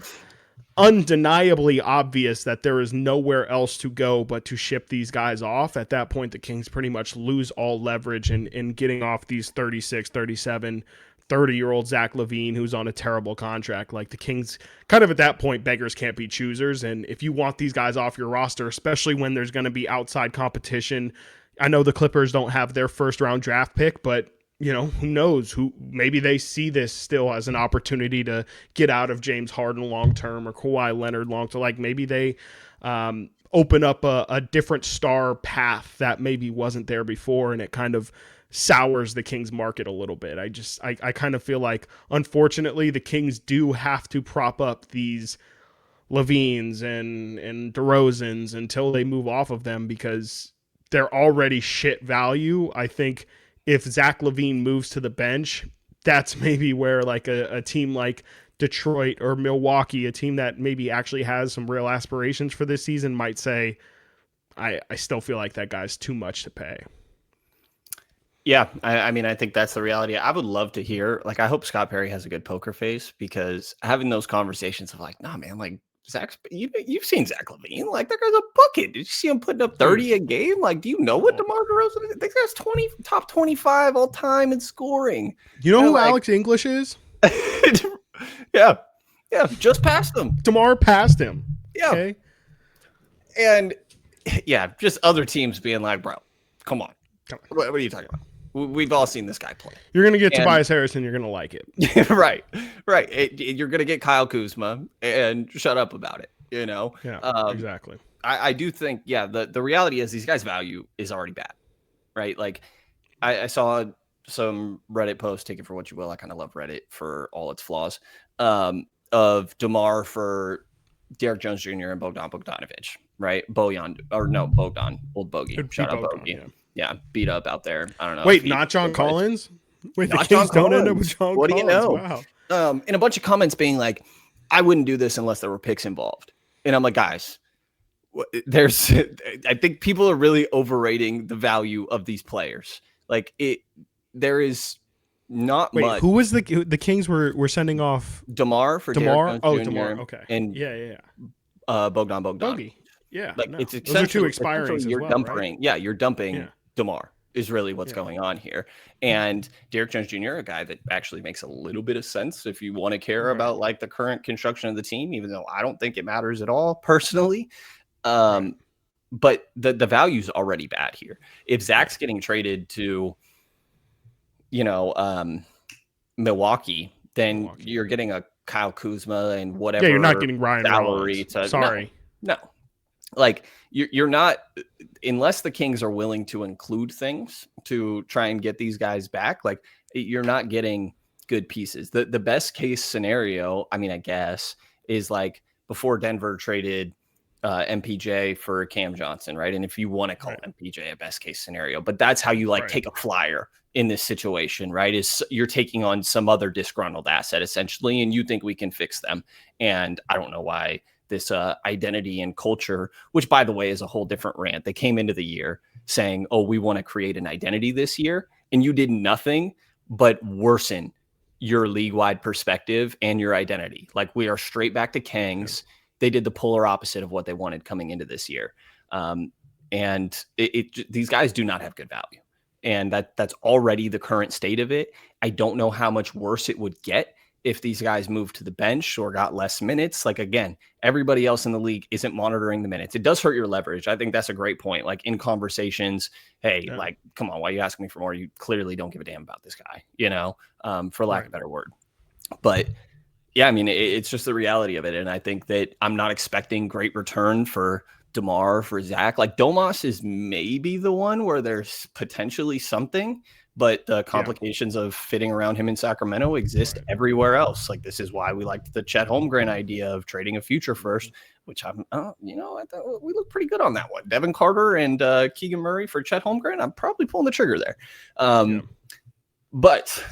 undeniably obvious that there is nowhere else to go but to ship these guys off, at that point the Kings pretty much lose all leverage in getting off these 36, 37, 30-year-old Zach LaVine, who's on a terrible contract. Like, the Kings kind of at that point, beggars can't be choosers. And if you want these guys off your roster, especially when there's going to be outside competition, I know the Clippers don't have their first round draft pick, but who knows, maybe they see this still as an opportunity to get out of James Harden long-term, or Kawhi Leonard long-term. Like, maybe they open up a different star path that maybe wasn't there before, and it kind of sours the Kings market a little bit. I kind of feel like, unfortunately, the Kings do have to prop up these LaVines and DeRozans until they move off of them, because they're already shit value. I think if Zach LaVine moves to the bench, that's maybe where like a team like Detroit or Milwaukee, a team that maybe actually has some real aspirations for this season, might say, I still feel like that guy's too much to pay. Yeah, I mean, I think that's the reality. I would love to hear, like, I hope Scott Perry has a good poker face, because having those conversations of like, nah, man, like, Zach, you've seen Zach LaVine, like, that guy's a bucket. Did you see him putting up 30 a game? Like, do you know what DeMar DeRozan is? That guy's top 25 all time in scoring. You know who Alex English is? Yeah, just passed him. DeMar passed him. Yeah, okay. And yeah, just other teams being like, bro, come on. What are you talking about? We've all seen this guy play. You're going to get Tobias Harris, and you're going to like it. Right. You're going to get Kyle Kuzma, and shut up about it, Yeah, exactly. I do think, the reality is these guys' value is already bad, right? Like, I saw some Reddit posts, take it for what you will. I kind of love Reddit for all its flaws, of DeMar for Derek Jones Jr. and Bogdan Bogdanovic, right? Bogdan, old bogey. Shout out Bogey. Yeah, beat up out there. I don't know. Wait, not John Collins? Wait, the Kings don't end up with John Collins? What do you know? Wow. And a bunch of comments being like, I wouldn't do this unless there were picks involved. And I'm like, guys, I think people are really overrating the value of these players. Like, there is not much. Who was the Kings were sending off? DeMar for DeMar? Derek Jones Jr. DeMar, okay. And Bogdan. Bogey. Yeah, it's those are two expirings. You're dumping. Right? Yeah, you're dumping DeMar is really what's going on here. And Derek Jones Jr., a guy that actually makes a little bit of sense if you want to care about like the current construction of the team, even though I don't think it matters at all personally. But the value's already bad here. If Zach's getting traded to, Milwaukee, then you're getting a Kyle Kuzma and whatever. Yeah, you're not getting Ryan salary. Sorry. No. Like, you're not, unless the Kings are willing to include things to try and get these guys back, like, you're not getting good pieces. The best case scenario, I mean, I guess, is like before Denver traded MPJ for Cam Johnson, right? And if you want to call Right. MPJ a best case scenario, but that's how you like Right. take a flyer in this situation, right? Is you're taking on some other disgruntled asset essentially, and you think we can fix them. And I don't know why this identity and culture, which by the way is a whole different rant. They came into the year saying, "Oh, we want to create an identity this year," and you did nothing but worsen your league-wide perspective and your identity. Like we are straight back to Kangs. They did the polar opposite of what they wanted coming into this year. And these guys do not have good value. And that's already the current state of it. I don't know how much worse it would get if these guys moved to the bench or got less minutes. Like, again, everybody else in the league isn't monitoring the minutes. It does hurt your leverage. I think that's a great point. Like in conversations, hey, Yeah. like, come on, why are you asking me for more? You clearly don't give a damn about this guy, for lack of a better word. But yeah, I mean, it's just the reality of it. And I think that I'm not expecting great return for DeMar, for Zach. Like Domas is maybe the one where there's potentially something, but the complications of fitting around him in Sacramento exist everywhere else. Like this is why we liked the Chet Holmgren idea of trading a future first, which I thought we look pretty good on that one. Devin Carter and Keegan Murray for Chet Holmgren. I'm probably pulling the trigger there. But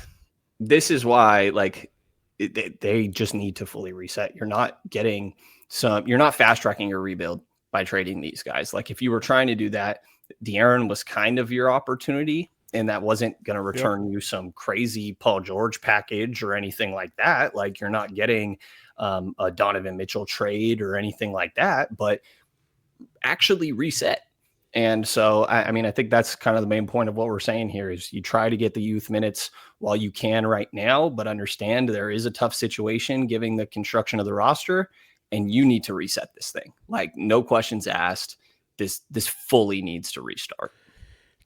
this is why, like, they just need to fully reset. You're not fast tracking your rebuild by trading these guys. Like if you were trying to do that, De'Aaron was kind of your opportunity, and that wasn't going to return you some crazy Paul George package or anything like that. Like you're not getting a Donovan Mitchell trade or anything like that, but actually reset. And so, I mean, I think that's kind of the main point of what we're saying here is you try to get the youth minutes while you can right now, but understand there is a tough situation given the construction of the roster, and you need to reset this thing. Like no questions asked. This fully needs to restart.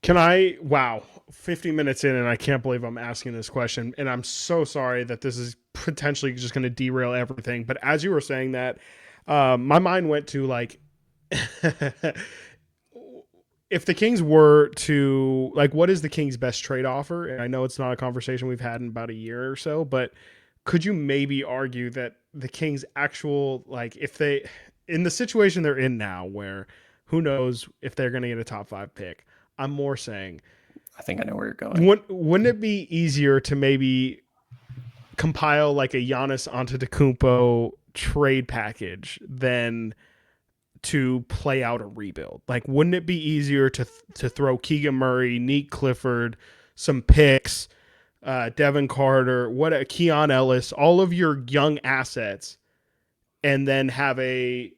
Wow, 50 minutes in and I can't believe I'm asking this question. And I'm so sorry that this is potentially just going to derail everything. But as you were saying that, my mind went to like, if the Kings were to like, what is the Kings' best trade offer? And I know it's not a conversation we've had in about a year or so, but could you maybe argue that the Kings' actual, like, if they, in the situation they're in now, where who knows if they're going to get a top 5 pick, I'm more saying, I think I know where you're going. Wouldn't it be easier to maybe compile like a Giannis Antetokounmpo trade package than to play out a rebuild? Like, wouldn't it be easier to throw Keegan Murray, Neek Clifford, some picks, Devin Carter, Keon Ellis, all of your young assets, and then have Giannis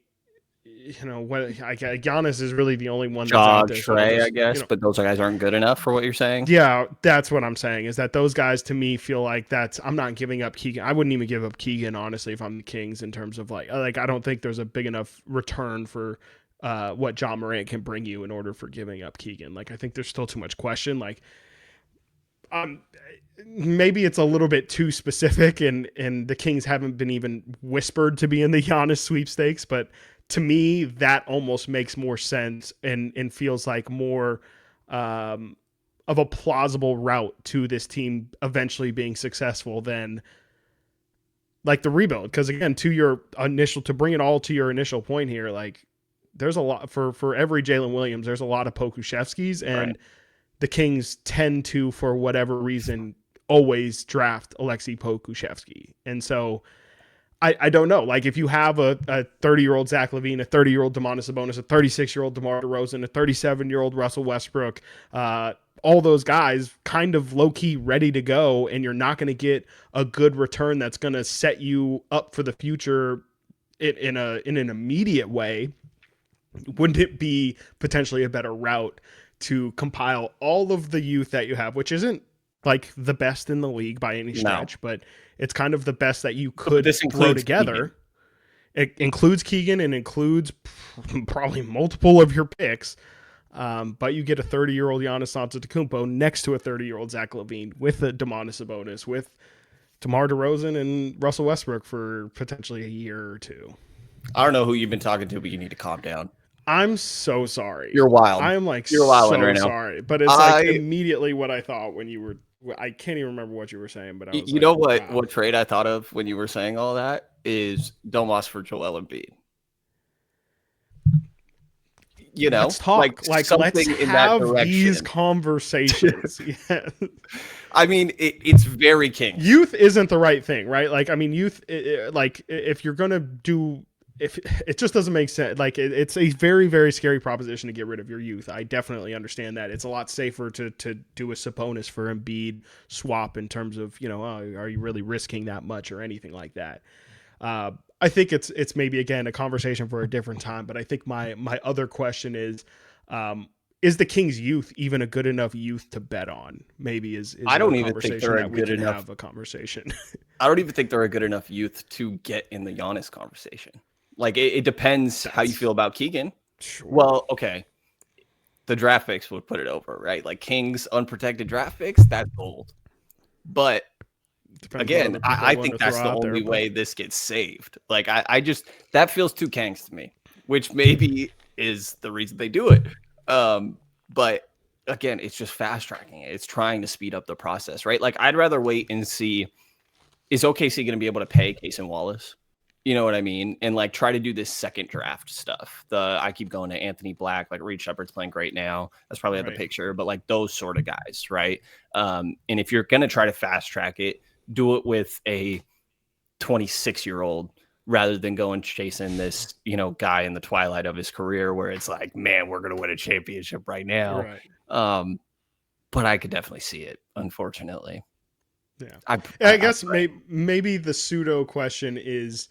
is really the only one that's out there. Trey, I guess, but those guys aren't good enough for what you're saying. Yeah, that's what I'm saying, is that those guys to me feel like I'm not giving up Keegan. I wouldn't even give up Keegan, honestly, if I'm the Kings, in terms of like I don't think there's a big enough return for what John Morant can bring you in order for giving up Keegan. Like I think there's still too much question. Like maybe it's a little bit too specific, and the Kings haven't been even whispered to be in the Giannis sweepstakes, but to me, that almost makes more sense and feels like more of a plausible route to this team eventually being successful than like the rebuild. Because again, to bring it all to your initial point here, like there's a lot for every Jalen Williams, there's a lot of Pokuševskis, and the Kings tend to, for whatever reason, always draft Alexei Pokuševski. And so I don't know. Like if you have a 30-year-old Zach LaVine, a 30-year-old Domantas Sabonis, a 36-year-old DeMar DeRozan, a 37-year-old Russell Westbrook, all those guys kind of low-key ready to go, and you're not going to get a good return that's going to set you up for the future in an immediate way, wouldn't it be potentially a better route to compile all of the youth that you have, which isn't like the best in the league by any stretch, but it's kind of the best that you could throw together. Keegan. It includes Keegan and includes probably multiple of your picks. But you get a 30-year-old Giannis Antetokounmpo next to a 30-year-old Zach LaVine with a Domantas Sabonis, with DeMar DeRozan and Russell Westbrook for potentially a year or two. I don't know who you've been talking to, but you need to calm down. I'm so sorry. You're wild. I'm like You're wild right now. Sorry, but it's like immediately what I thought when you were. I can't even remember what you were saying, but I was what trade I thought of when you were saying all that is Domas for Joel Embiid. let's talk. Like let's something in that have these direction. conversations. Yeah. I mean, it's very Kings. Youth isn't the right thing, right? Like, I mean, youth, like, if you're going to do, if it just doesn't make sense, like, it's a very, very scary proposition to get rid of your youth. I definitely understand that. It's a lot safer to do a Sabonis for Embiid swap in terms of, you know, are you really risking that much or anything like that? I think it's maybe, again, a conversation for a different time, but I think my other question is the Kings youth even a good enough youth to bet on? Maybe is I don't a even think they're a good enough. Have a conversation. I don't even think they're a good enough youth to get in the Giannis conversation. Like it depends how you feel about Keegan. Sure. Well, okay, the draft picks would put it over, right? Like Kings unprotected draft picks, that's gold. But again, I think that's the only way this gets saved. Like I just that feels too Kangs to me, which maybe is the reason they do it. But again, it's just fast tracking it. It's trying to speed up the process, right? Like I'd rather wait and see, is OKC going to be able to pay Case and Wallace? You know what I mean? And like try to do this second draft stuff. I keep going to Anthony Black, like Reed Shepard's playing great now. That's probably out the picture, but like those sort of guys, right? And if you're going to try to fast track it, do it with a 26-year-old rather than going chasing this, you know, guy in the twilight of his career where it's like, man, we're going to win a championship right now. Right. But I could definitely see it, unfortunately. Yeah. I guess maybe the pseudo question is,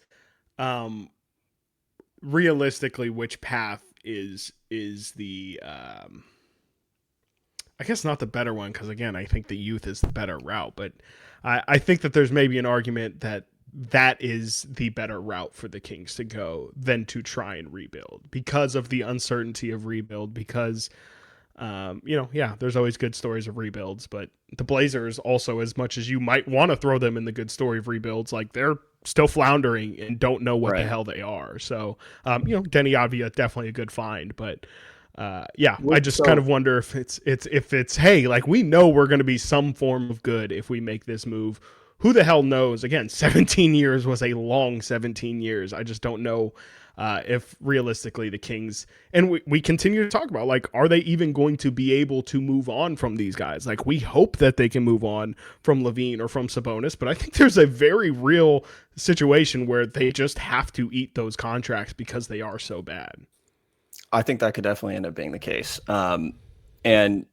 realistically, which path is the, I guess not the better one. 'Cause again, I think the youth is the better route, but I think that there's maybe an argument that is the better route for the Kings to go than to try and rebuild because of the uncertainty of rebuild, because, there's always good stories of rebuilds, but the Blazers also, as much as you might want to throw them in the good story of rebuilds, like they're still floundering and don't know what the hell they are. So, Denny Avdia, definitely a good find, but I just kind of wonder if it's, hey, like we know we're going to be some form of good if we make this move. Who the hell knows? Again, 17 years was a long 17 years. I just don't know if realistically the Kings, and we continue to talk about, like, are they even going to be able to move on from these guys? Like, we hope that they can move on from LaVine or from Sabonis, but I think there's a very real situation where they just have to eat those contracts because they are so bad. I think that could definitely end up being the case. And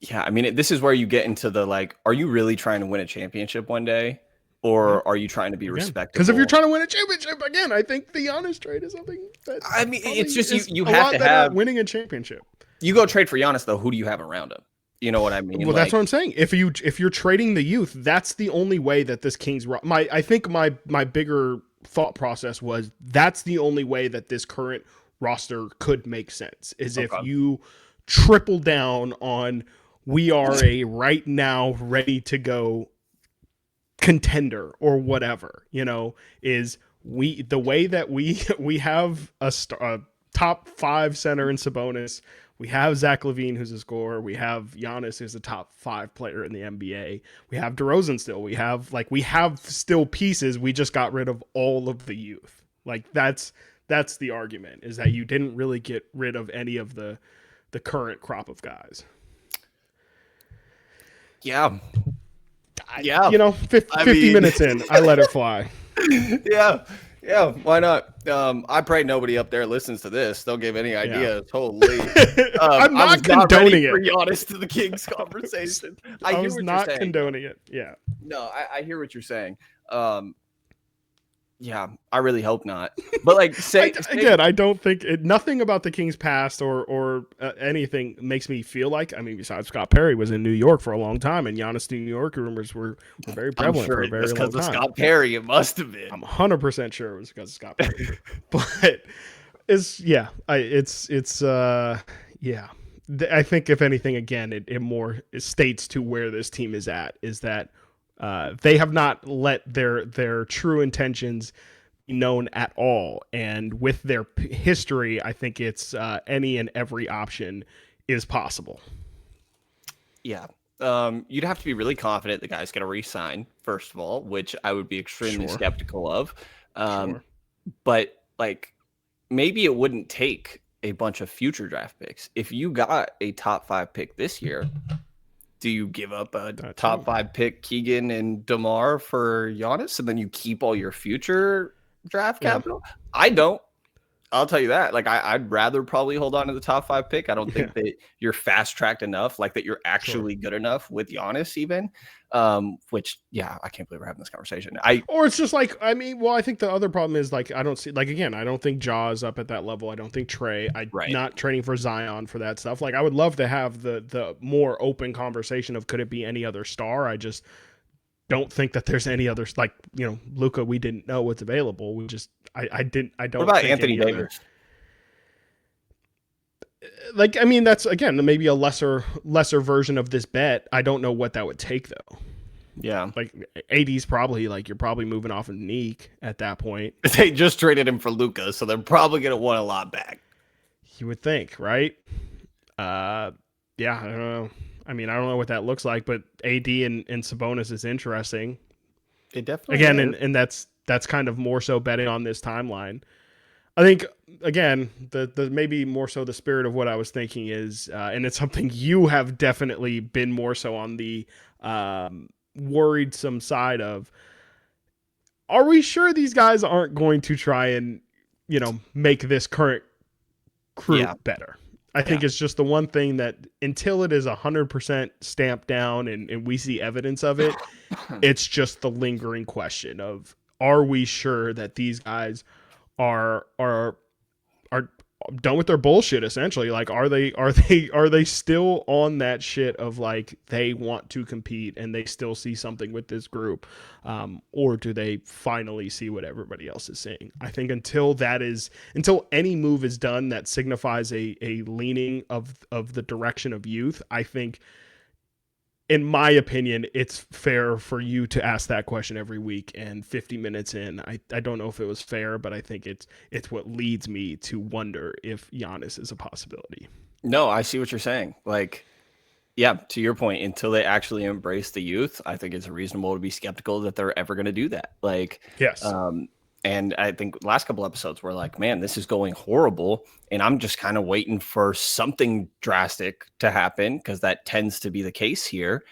yeah, I mean, this is where you get into the, like, are you really trying to win a championship one day? Or are you trying to be respectable? Because if you're trying to win a championship, again, I think the Giannis trade is something that, I mean, it's just you have to have winning a championship. You go trade for Giannis, though. Who do you have around him? You know what I mean? Well, that's what I'm saying. If you're trading the youth, that's the only way that this Kings. I think my bigger thought process was that's the only way that this current roster could make sense is if you triple down on, we are a right now ready to go contender or whatever, is the way that we have a top 5 center in Sabonis. We have Zach LaVine, who's a scorer. We have Giannis, who's a top 5 player in the NBA. We have DeRozan still. We have still pieces. We just got rid of all of the youth. Like that's the argument, is that you didn't really get rid of any of the current crop of guys. Yeah. 50 minutes in, I let it fly. Yeah, why not? I pray nobody up there listens to this. Don't give any ideas. Holy. I'm not condoning it. For Giannis to the Kings conversation. I was not condoning it. Yeah. No, I hear what you're saying. Yeah, I really hope not. But like, I don't think nothing about the Kings' past or anything makes me feel like. I mean, besides Scott Perry was in New York for a long time, and Giannis to New York rumors were very prevalent for a very long time. Because of Scott Perry, it must have been. I'm 100% sure it was because of Scott Perry. But I think if anything, again, it more states to where this team is at, is that they have not let their true intentions be known at all. And with their history, I think it's any and every option is possible. Yeah. You'd have to be really confident the guy's going to re-sign, first of all, which I would be extremely skeptical of. But like, maybe it wouldn't take a bunch of future draft picks. If you got a top 5 pick this year, do you give up a top 5 pick Keegan and DeMar for Giannis, and then you keep all your future draft capital? I don't. I'll tell you that. Like, I'd rather probably hold on to the top 5 pick. I don't think that you're fast tracked enough, like that you're actually good enough with Giannis, even. Which, yeah, I can't believe we're having this conversation. Or it's just like, I mean, well, I think the other problem is like, I don't see, like, again, I don't think Ja's up at that level. I don't think Trey. Not trading for Zion for that stuff. Like, I would love to have the more open conversation of could it be any other star. I just don't think that there's any others, like, you know, Luka, we didn't know what's available. We just I don't what about think Anthony Davis? Like, I mean, that's again maybe a lesser version of this bet. I don't know what that would take though. Yeah, like AD's probably like you're probably moving off of Neek at that point. They just traded him for Luka, so they're probably gonna want a lot back. You would think, right? Yeah, I don't know. I mean, I don't know what that looks like, but AD and Sabonis is interesting. It definitely again, is. and that's kind of more so betting on this timeline. I think again, the maybe more so the spirit of what I was thinking is, and it's something you have definitely been more so on the worried-some side of. Are we sure these guys aren't going to try and, you know, make this current crew better? I think it's just the one thing that until it is 100% stamped down and we see evidence of it, it's just the lingering question of, are we sure that these guys are done with their bullshit essentially? Like, are they still on that shit of like they want to compete and they still see something with this group, or do they finally see what everybody else is seeing? I think until any move is done that signifies a leaning of the direction of youth, I think, in my opinion, it's fair for you to ask that question every week. And 50 minutes in, I don't know if it was fair, but I think it's what leads me to wonder if Giannis is a possibility. No, I see what you're saying. Like, yeah, to your point, until they actually embrace the youth, I think it's reasonable to be skeptical that they're ever going to do that. Like, yes. And I think last couple episodes were like, man, this is going horrible. And I'm just kind of waiting for something drastic to happen because that tends to be the case here.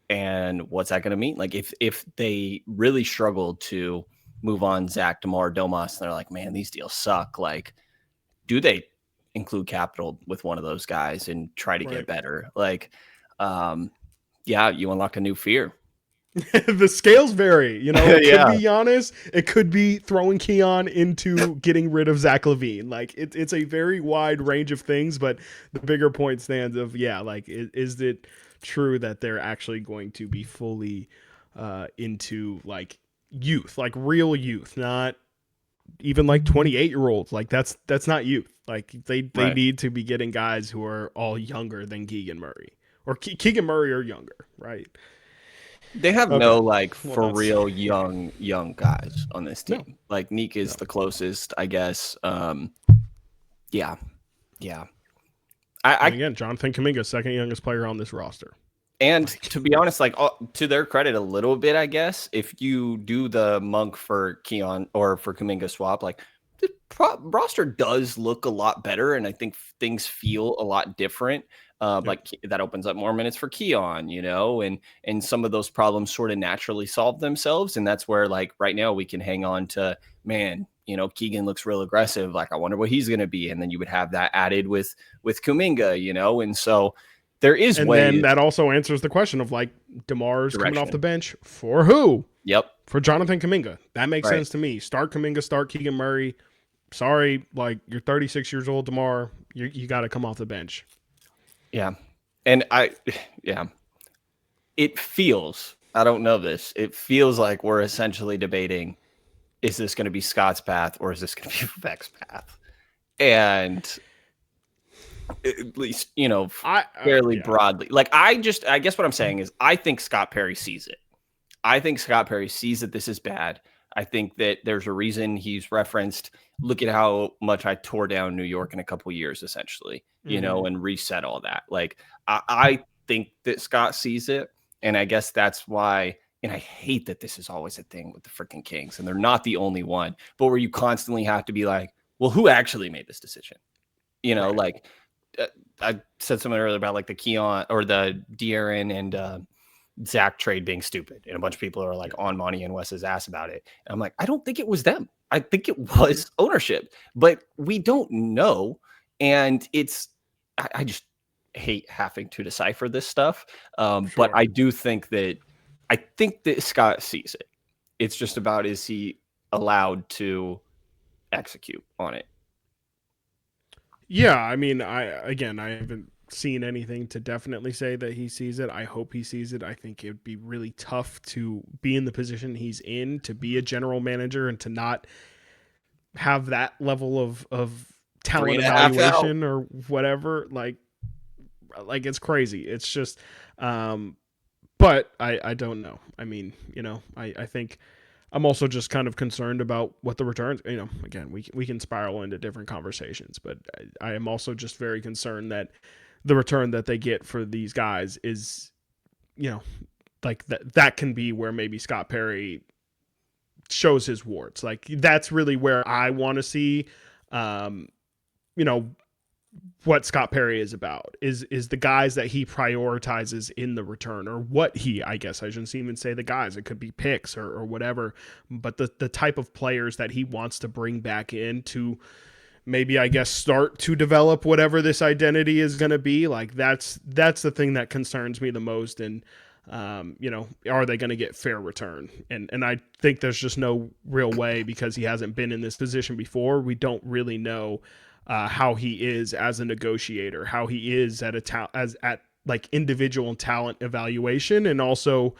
And what's that going to mean? Like if they really struggle to move on Zach, DeMar, Domas, and they're like, man, these deals suck. Like, do they include capital with one of those guys and try to get better? Like, yeah, you unlock a new fear. The scales vary, you know. It could be Giannis, it could be throwing Keon into getting rid of Zach LaVine. Like it's a very wide range of things, but the bigger point stands of like is it true that they're actually going to be fully into like youth, like real youth, not even like 28-year-olds. Like that's not youth. Like they need to be getting guys who are all younger than Keegan Murray or Keegan Murray or younger, right? They have no like for real young guys on this team. No. Like Neek is the closest, I guess. Yeah. Again, Jonathan Kuminga, second youngest player on this roster. And to be honest, like to their credit a little bit, I guess, if you do the Monk for Keon or for Kuminga swap, like the roster does look a lot better, and I think things feel a lot different. Like that opens up more minutes for Keon, you know, and some of those problems sort of naturally solve themselves. And that's where, like, right now we can hang on to, man, you know, Keegan looks real aggressive. Like, I wonder what he's going to be. And then you would have that added with Kuminga, you know, and so there is and then that also answers the question of like DeMar's coming off the bench for who? Yep. For Jonathan Kuminga. That makes sense to me. Start Kuminga, start Keegan Murray. Sorry, like you're 36 years old, DeMar. You got to come off the bench. Yeah. And it feels, I don't know this, it feels like we're essentially debating, is this going to be Scott's path or is this going to be Vivek's path? And at least, you know, fairly broadly. Like, I guess what I'm saying is I think Scott Perry sees it. I think Scott Perry sees that this is bad. I think that there's a reason he's referenced, look at how much I tore down New York in a couple years, essentially, you know, and reset all that. Like, I think that Scott sees it. And I guess that's why, and I hate that this is always a thing with the freaking Kings, and they're not the only one, but where you constantly have to be like, well, who actually made this decision? Right. Like I said something earlier about like the Keon or the De'Aaron and Zach trade being stupid, and a bunch of people are like Yeah. on Monty and Wes's ass about it. And I'm like, I don't think it was them. I think it Mhm. was ownership, but we don't know. And I just hate having to decipher this stuff. But Sure. I think that Scott sees it. It's just about, is he allowed to execute on it? Yeah, I mean, I haven't seen anything to definitely say that he sees it. I hope he sees it. I think it'd be really tough to be in the position he's in, to be a general manager and to not have that level of Three talent and a half out. evaluation or whatever. Like it's crazy. It's just but I don't know. I mean, I think I'm also just kind of concerned about what the returns. Again, we can spiral into different conversations, but I am also just very concerned that the return that they get for these guys is, you know, like that can be where maybe Scott Perry shows his warts. Like that's really where I want to see, um, you know, what Scott Perry is about is the guys that he prioritizes in the return, or what he, I guess I shouldn't even say the guys, it could be picks or whatever, but the type of players that he wants to bring back in to maybe, I guess, start to develop whatever this identity is going to be. Like that's the thing that concerns me the most. And are they going to get fair return? And I think there's just no real way, because he hasn't been in this position before. We don't really know how he is as a negotiator, how he is at like individual talent evaluation, and also,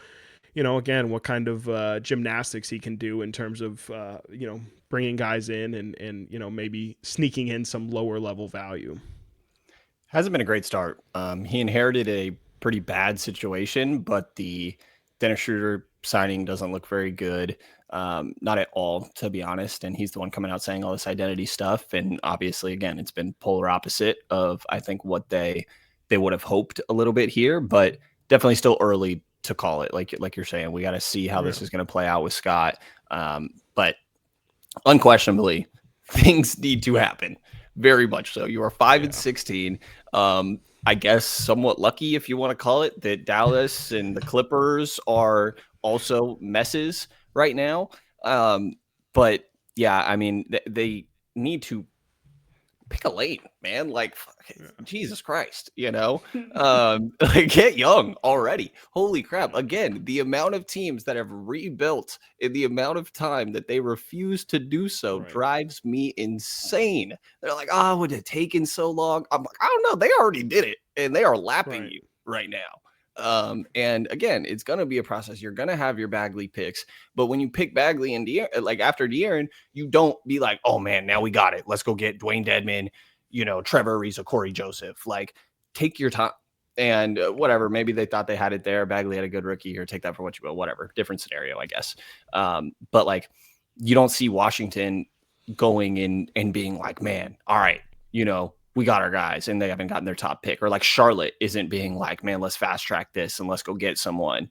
again, what kind of gymnastics he can do in terms of bringing guys in and maybe sneaking in some lower level value. Hasn't been a great start. He inherited a pretty bad situation, but the Dennis Schroeder signing doesn't look very good. Not at all, to be honest. And he's the one coming out saying all this identity stuff. And obviously, again, it's been polar opposite of, I think, what they would have hoped a little bit here, but definitely still early to call it. Like you're saying, we got to see how Yeah. this is going to play out with Scott. But unquestionably, things need to happen. Very much so. You are 5-16. I guess somewhat lucky, if you want to call it, that Dallas and the Clippers are also messes right now. But yeah, I mean, they need to pick a lane, man. Like, Jesus Christ, like, get young already. Holy crap. Again, the amount of teams that have rebuilt in the amount of time that they refuse to do so Right. drives me insane. They're like, oh, would it taken so long? I'm like, I don't know. They already did it, and they are lapping Right. you right now. And again, it's going to be a process. You're going to have your Bagley picks, but when you pick Bagley and like after De'Aaron, you don't be like, oh man, now we got it. Let's go get Dwayne Dedman, Trevor Ariza, Corey Joseph. Like, take your time. And whatever, maybe they thought they had it there. Bagley had a good rookie year. Take that for what you will. Whatever, different scenario, I guess. But like, you don't see Washington going in and being like, man, all right, we got our guys, and they haven't gotten their top pick. Or like Charlotte isn't being like, man, let's fast track this and let's go get someone.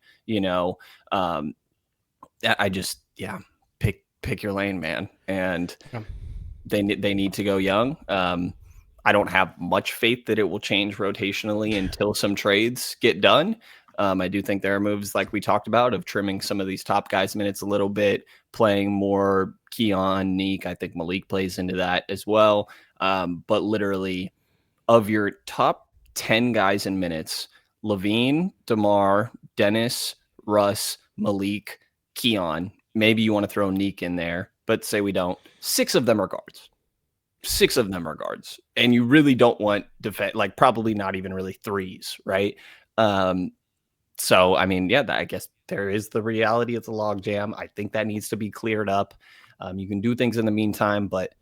I just, yeah, pick your lane, man. And Yeah. they need to go young. I don't have much faith that it will change rotationally until some trades get done. I do think there are moves like we talked about of trimming some of these top guys' minutes a little bit, playing more Keon, Neek. I think Malik plays into that as well. But literally, of your top 10 guys in minutes, LaVine, DeMar, Dennis, Russ, Malik, Keon. Maybe you want to throw Neek in there, but say we don't. 6 of them are guards. 6 of them are guards. And you really don't want defense, like probably not even really threes, right? So, I mean, yeah, I guess there is the reality of the logjam. I think that needs to be cleared up. You can do things in the meantime, but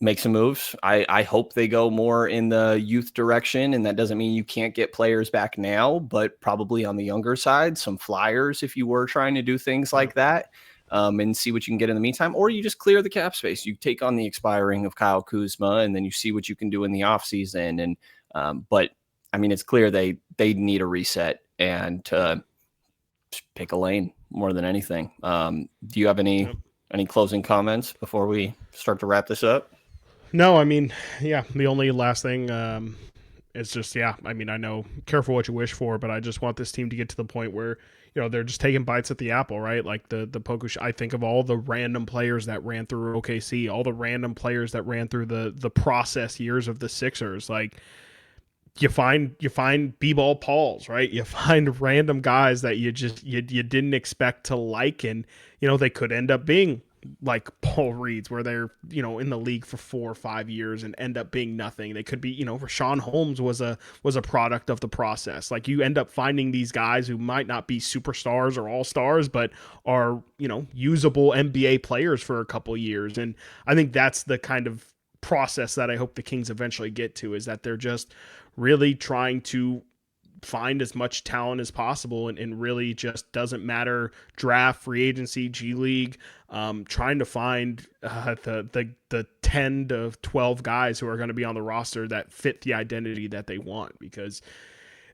make some moves. I hope they go more in the youth direction, and that doesn't mean you can't get players back now, but probably on the younger side, some flyers if you were trying to do things like that, and see what you can get in the meantime. Or you just clear the cap space. You take on the expiring of Kyle Kuzma, and then you see what you can do in the offseason. And but I mean, it's clear they need a reset and pick a lane more than anything. Do you have any closing comments before we start to wrap this up? No, I mean, yeah, the only last thing is just, yeah, I mean, I know careful what you wish for, but I just want this team to get to the point where, they're just taking bites at the apple, right? Like the Pokush, I think of all the random players that ran through OKC, all the random players that ran through the process years of the Sixers. Like, you find b-ball Pauls, right? You find random guys that you didn't expect to like, and they could end up being like Paul Reeds, where they're in the league for 4 or 5 years and end up being nothing. They could be, Rashawn Holmes was a product of the process. Like, you end up finding these guys who might not be superstars or all stars, but are usable NBA players for a couple years. And I think that's the kind of process that I hope the Kings eventually get to, is that they're just really trying to find as much talent as possible, and really just doesn't matter draft, free agency, G League, trying to find the 10 to 12 guys who are going to be on the roster that fit the identity that they want, because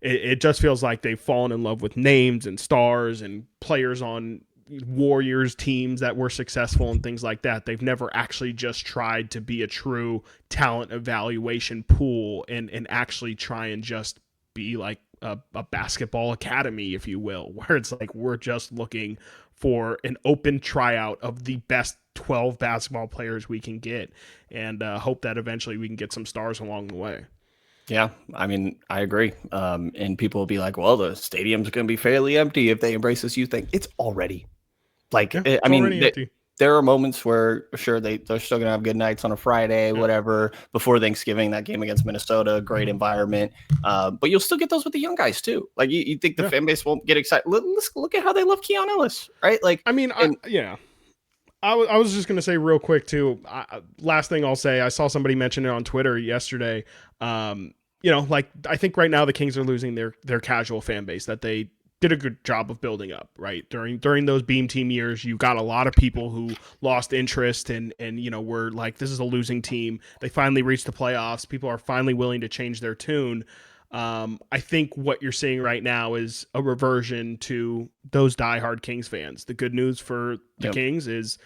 it just feels like they've fallen in love with names and stars and players on Warriors teams that were successful and things like that. They've never actually just tried to be a true talent evaluation pool and actually try and just be like a basketball academy, if you will, where it's like we're just looking for an open tryout of the best 12 basketball players we can get, and hope that eventually we can get some stars along the way. Yeah, I mean, I agree. And people will be like, well, the stadium's going to be fairly empty if they embrace this youth thing. It's already like, Yeah, I it's mean, already empty. there are moments where, sure, they're still going to have good nights on a Friday, whatever, before Thanksgiving, that game against Minnesota, great environment. But you'll still get those with the young guys, too. Like, you think the fan base won't get excited? Let's look at how they love Keon Ellis, right? Like, I mean, I was just going to say real quick, too. Last thing I'll say, I saw somebody mention it on Twitter yesterday. Like, I think right now the Kings are losing their casual fan base that they did a good job of building up, right? During those Beam Team years, you got a lot of people who lost interest and were like, this is a losing team. They finally reached the playoffs. People are finally willing to change their tune. I think what you're seeing right now is a reversion to those diehard Kings fans. The good news for the Kings is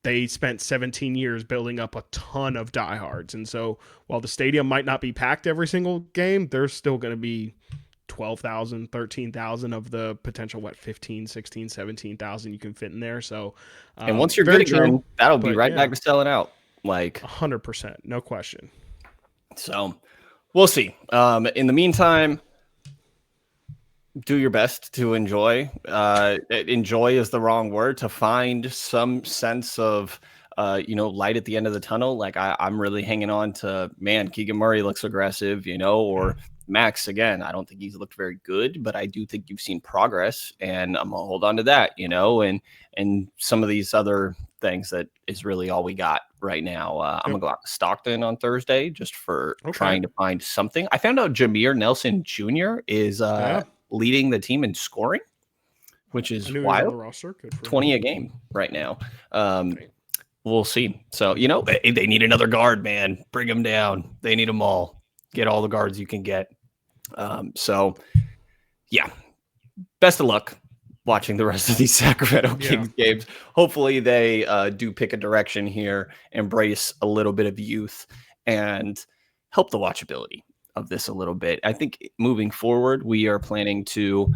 they spent 17 years building up a ton of diehards. And so while the stadium might not be packed every single game, there's still going to be 12,000, 13,000 of the potential, 15, 16, 17,000 you can fit in there. So, and once you're good again, that'll be right back to selling out. Like 100%, no question. So we'll see. In the meantime, do your best to enjoy. Enjoy is the wrong word. To find some sense of, light at the end of the tunnel. Like I'm really hanging on to, man, Keegan Murray looks aggressive, or Max, again, I don't think he's looked very good, but I do think you've seen progress, and I'm gonna hold on to that, and some of these other things that is really all we got right now. I'm gonna go out to Stockton on Thursday just for trying to find something. I found out Jameer Nelson Jr. is leading the team in scoring, which is wild. On the roster. 20 a game right now. We'll see. So, they need another guard, man. Bring them down. They need them all. Get all the guards you can get. Best of luck watching the rest of these Sacramento Kings games. Hopefully they do pick a direction here, embrace a little bit of youth, and help the watchability of this a little bit. I think moving forward, we are planning to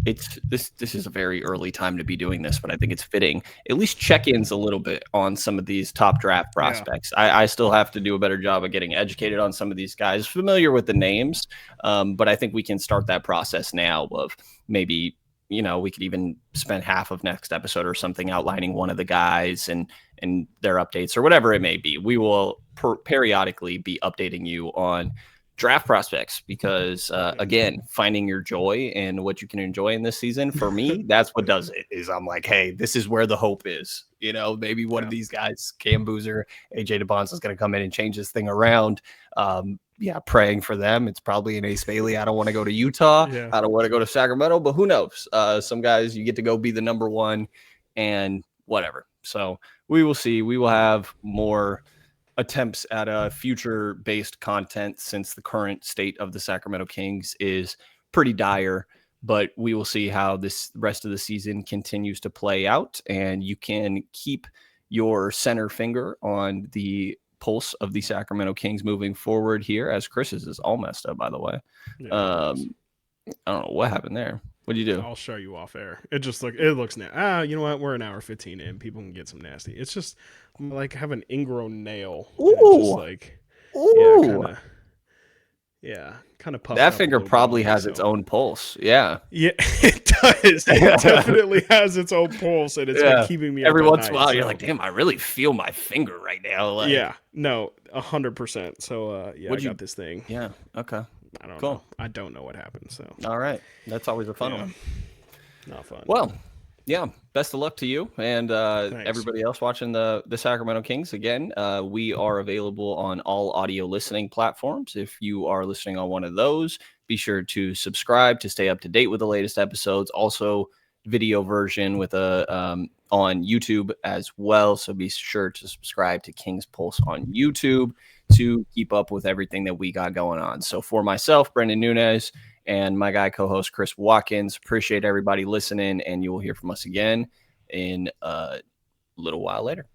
this is a very early time to be doing this, but I think it's fitting. At least check-ins a little bit on some of these top draft prospects. I still have to do a better job of getting educated on some of these guys, familiar with the names. But I think we can start that process now of maybe, we could even spend half of next episode or something outlining one of the guys and their updates or whatever it may be. We will periodically be updating you on draft prospects because again, finding your joy and what you can enjoy in this season, for me, that's what does it. Is I'm like, hey, this is where the hope is. Maybe one of these guys, Cam Boozer, AJ DeBonds, is going to come in and change this thing around. Praying for them. It's probably an Ace Bailey. I don't want to go to Utah. I don't want to go to Sacramento, but who knows? Some guys you get to go be the number one and whatever. So we will see. We will have more attempts at a future-based content since the current state of the Sacramento Kings is pretty dire, but we will see how this rest of the season continues to play out, and you can keep your center finger on the pulse of the Sacramento Kings moving forward here, as Chris's is all messed up, by the way. Yeah, I don't know what happened there. What do you do? I'll show you off air. It looks now. You know what? We're an hour 15 in. People can get some nasty. It's just like have an ingrown nail. Ooh. Ooh. Kind of puffed. That finger probably has its own pulse. Yeah. Yeah, it does. It definitely has its own pulse, and it's been keeping me every up once at in a night, while. You're like, damn, I really feel my finger right now. Like, yeah, no, 100%. So, I got this thing. Yeah. Okay. I don't know. I don't know what happened. So, all right, that's always a fun one. Not fun. Well, yeah. Best of luck to you and everybody else watching the Sacramento Kings. Again, we are available on all audio listening platforms. If you are listening on one of those, be sure to subscribe to stay up to date with the latest episodes. Also, video version with on YouTube as well. So be sure to subscribe to King's Pulse on YouTube to keep up with everything that we got going on. So for myself, Brenden Nunes, and my guy co-host Chris Watkins, appreciate everybody listening, and you will hear from us again in a little while later.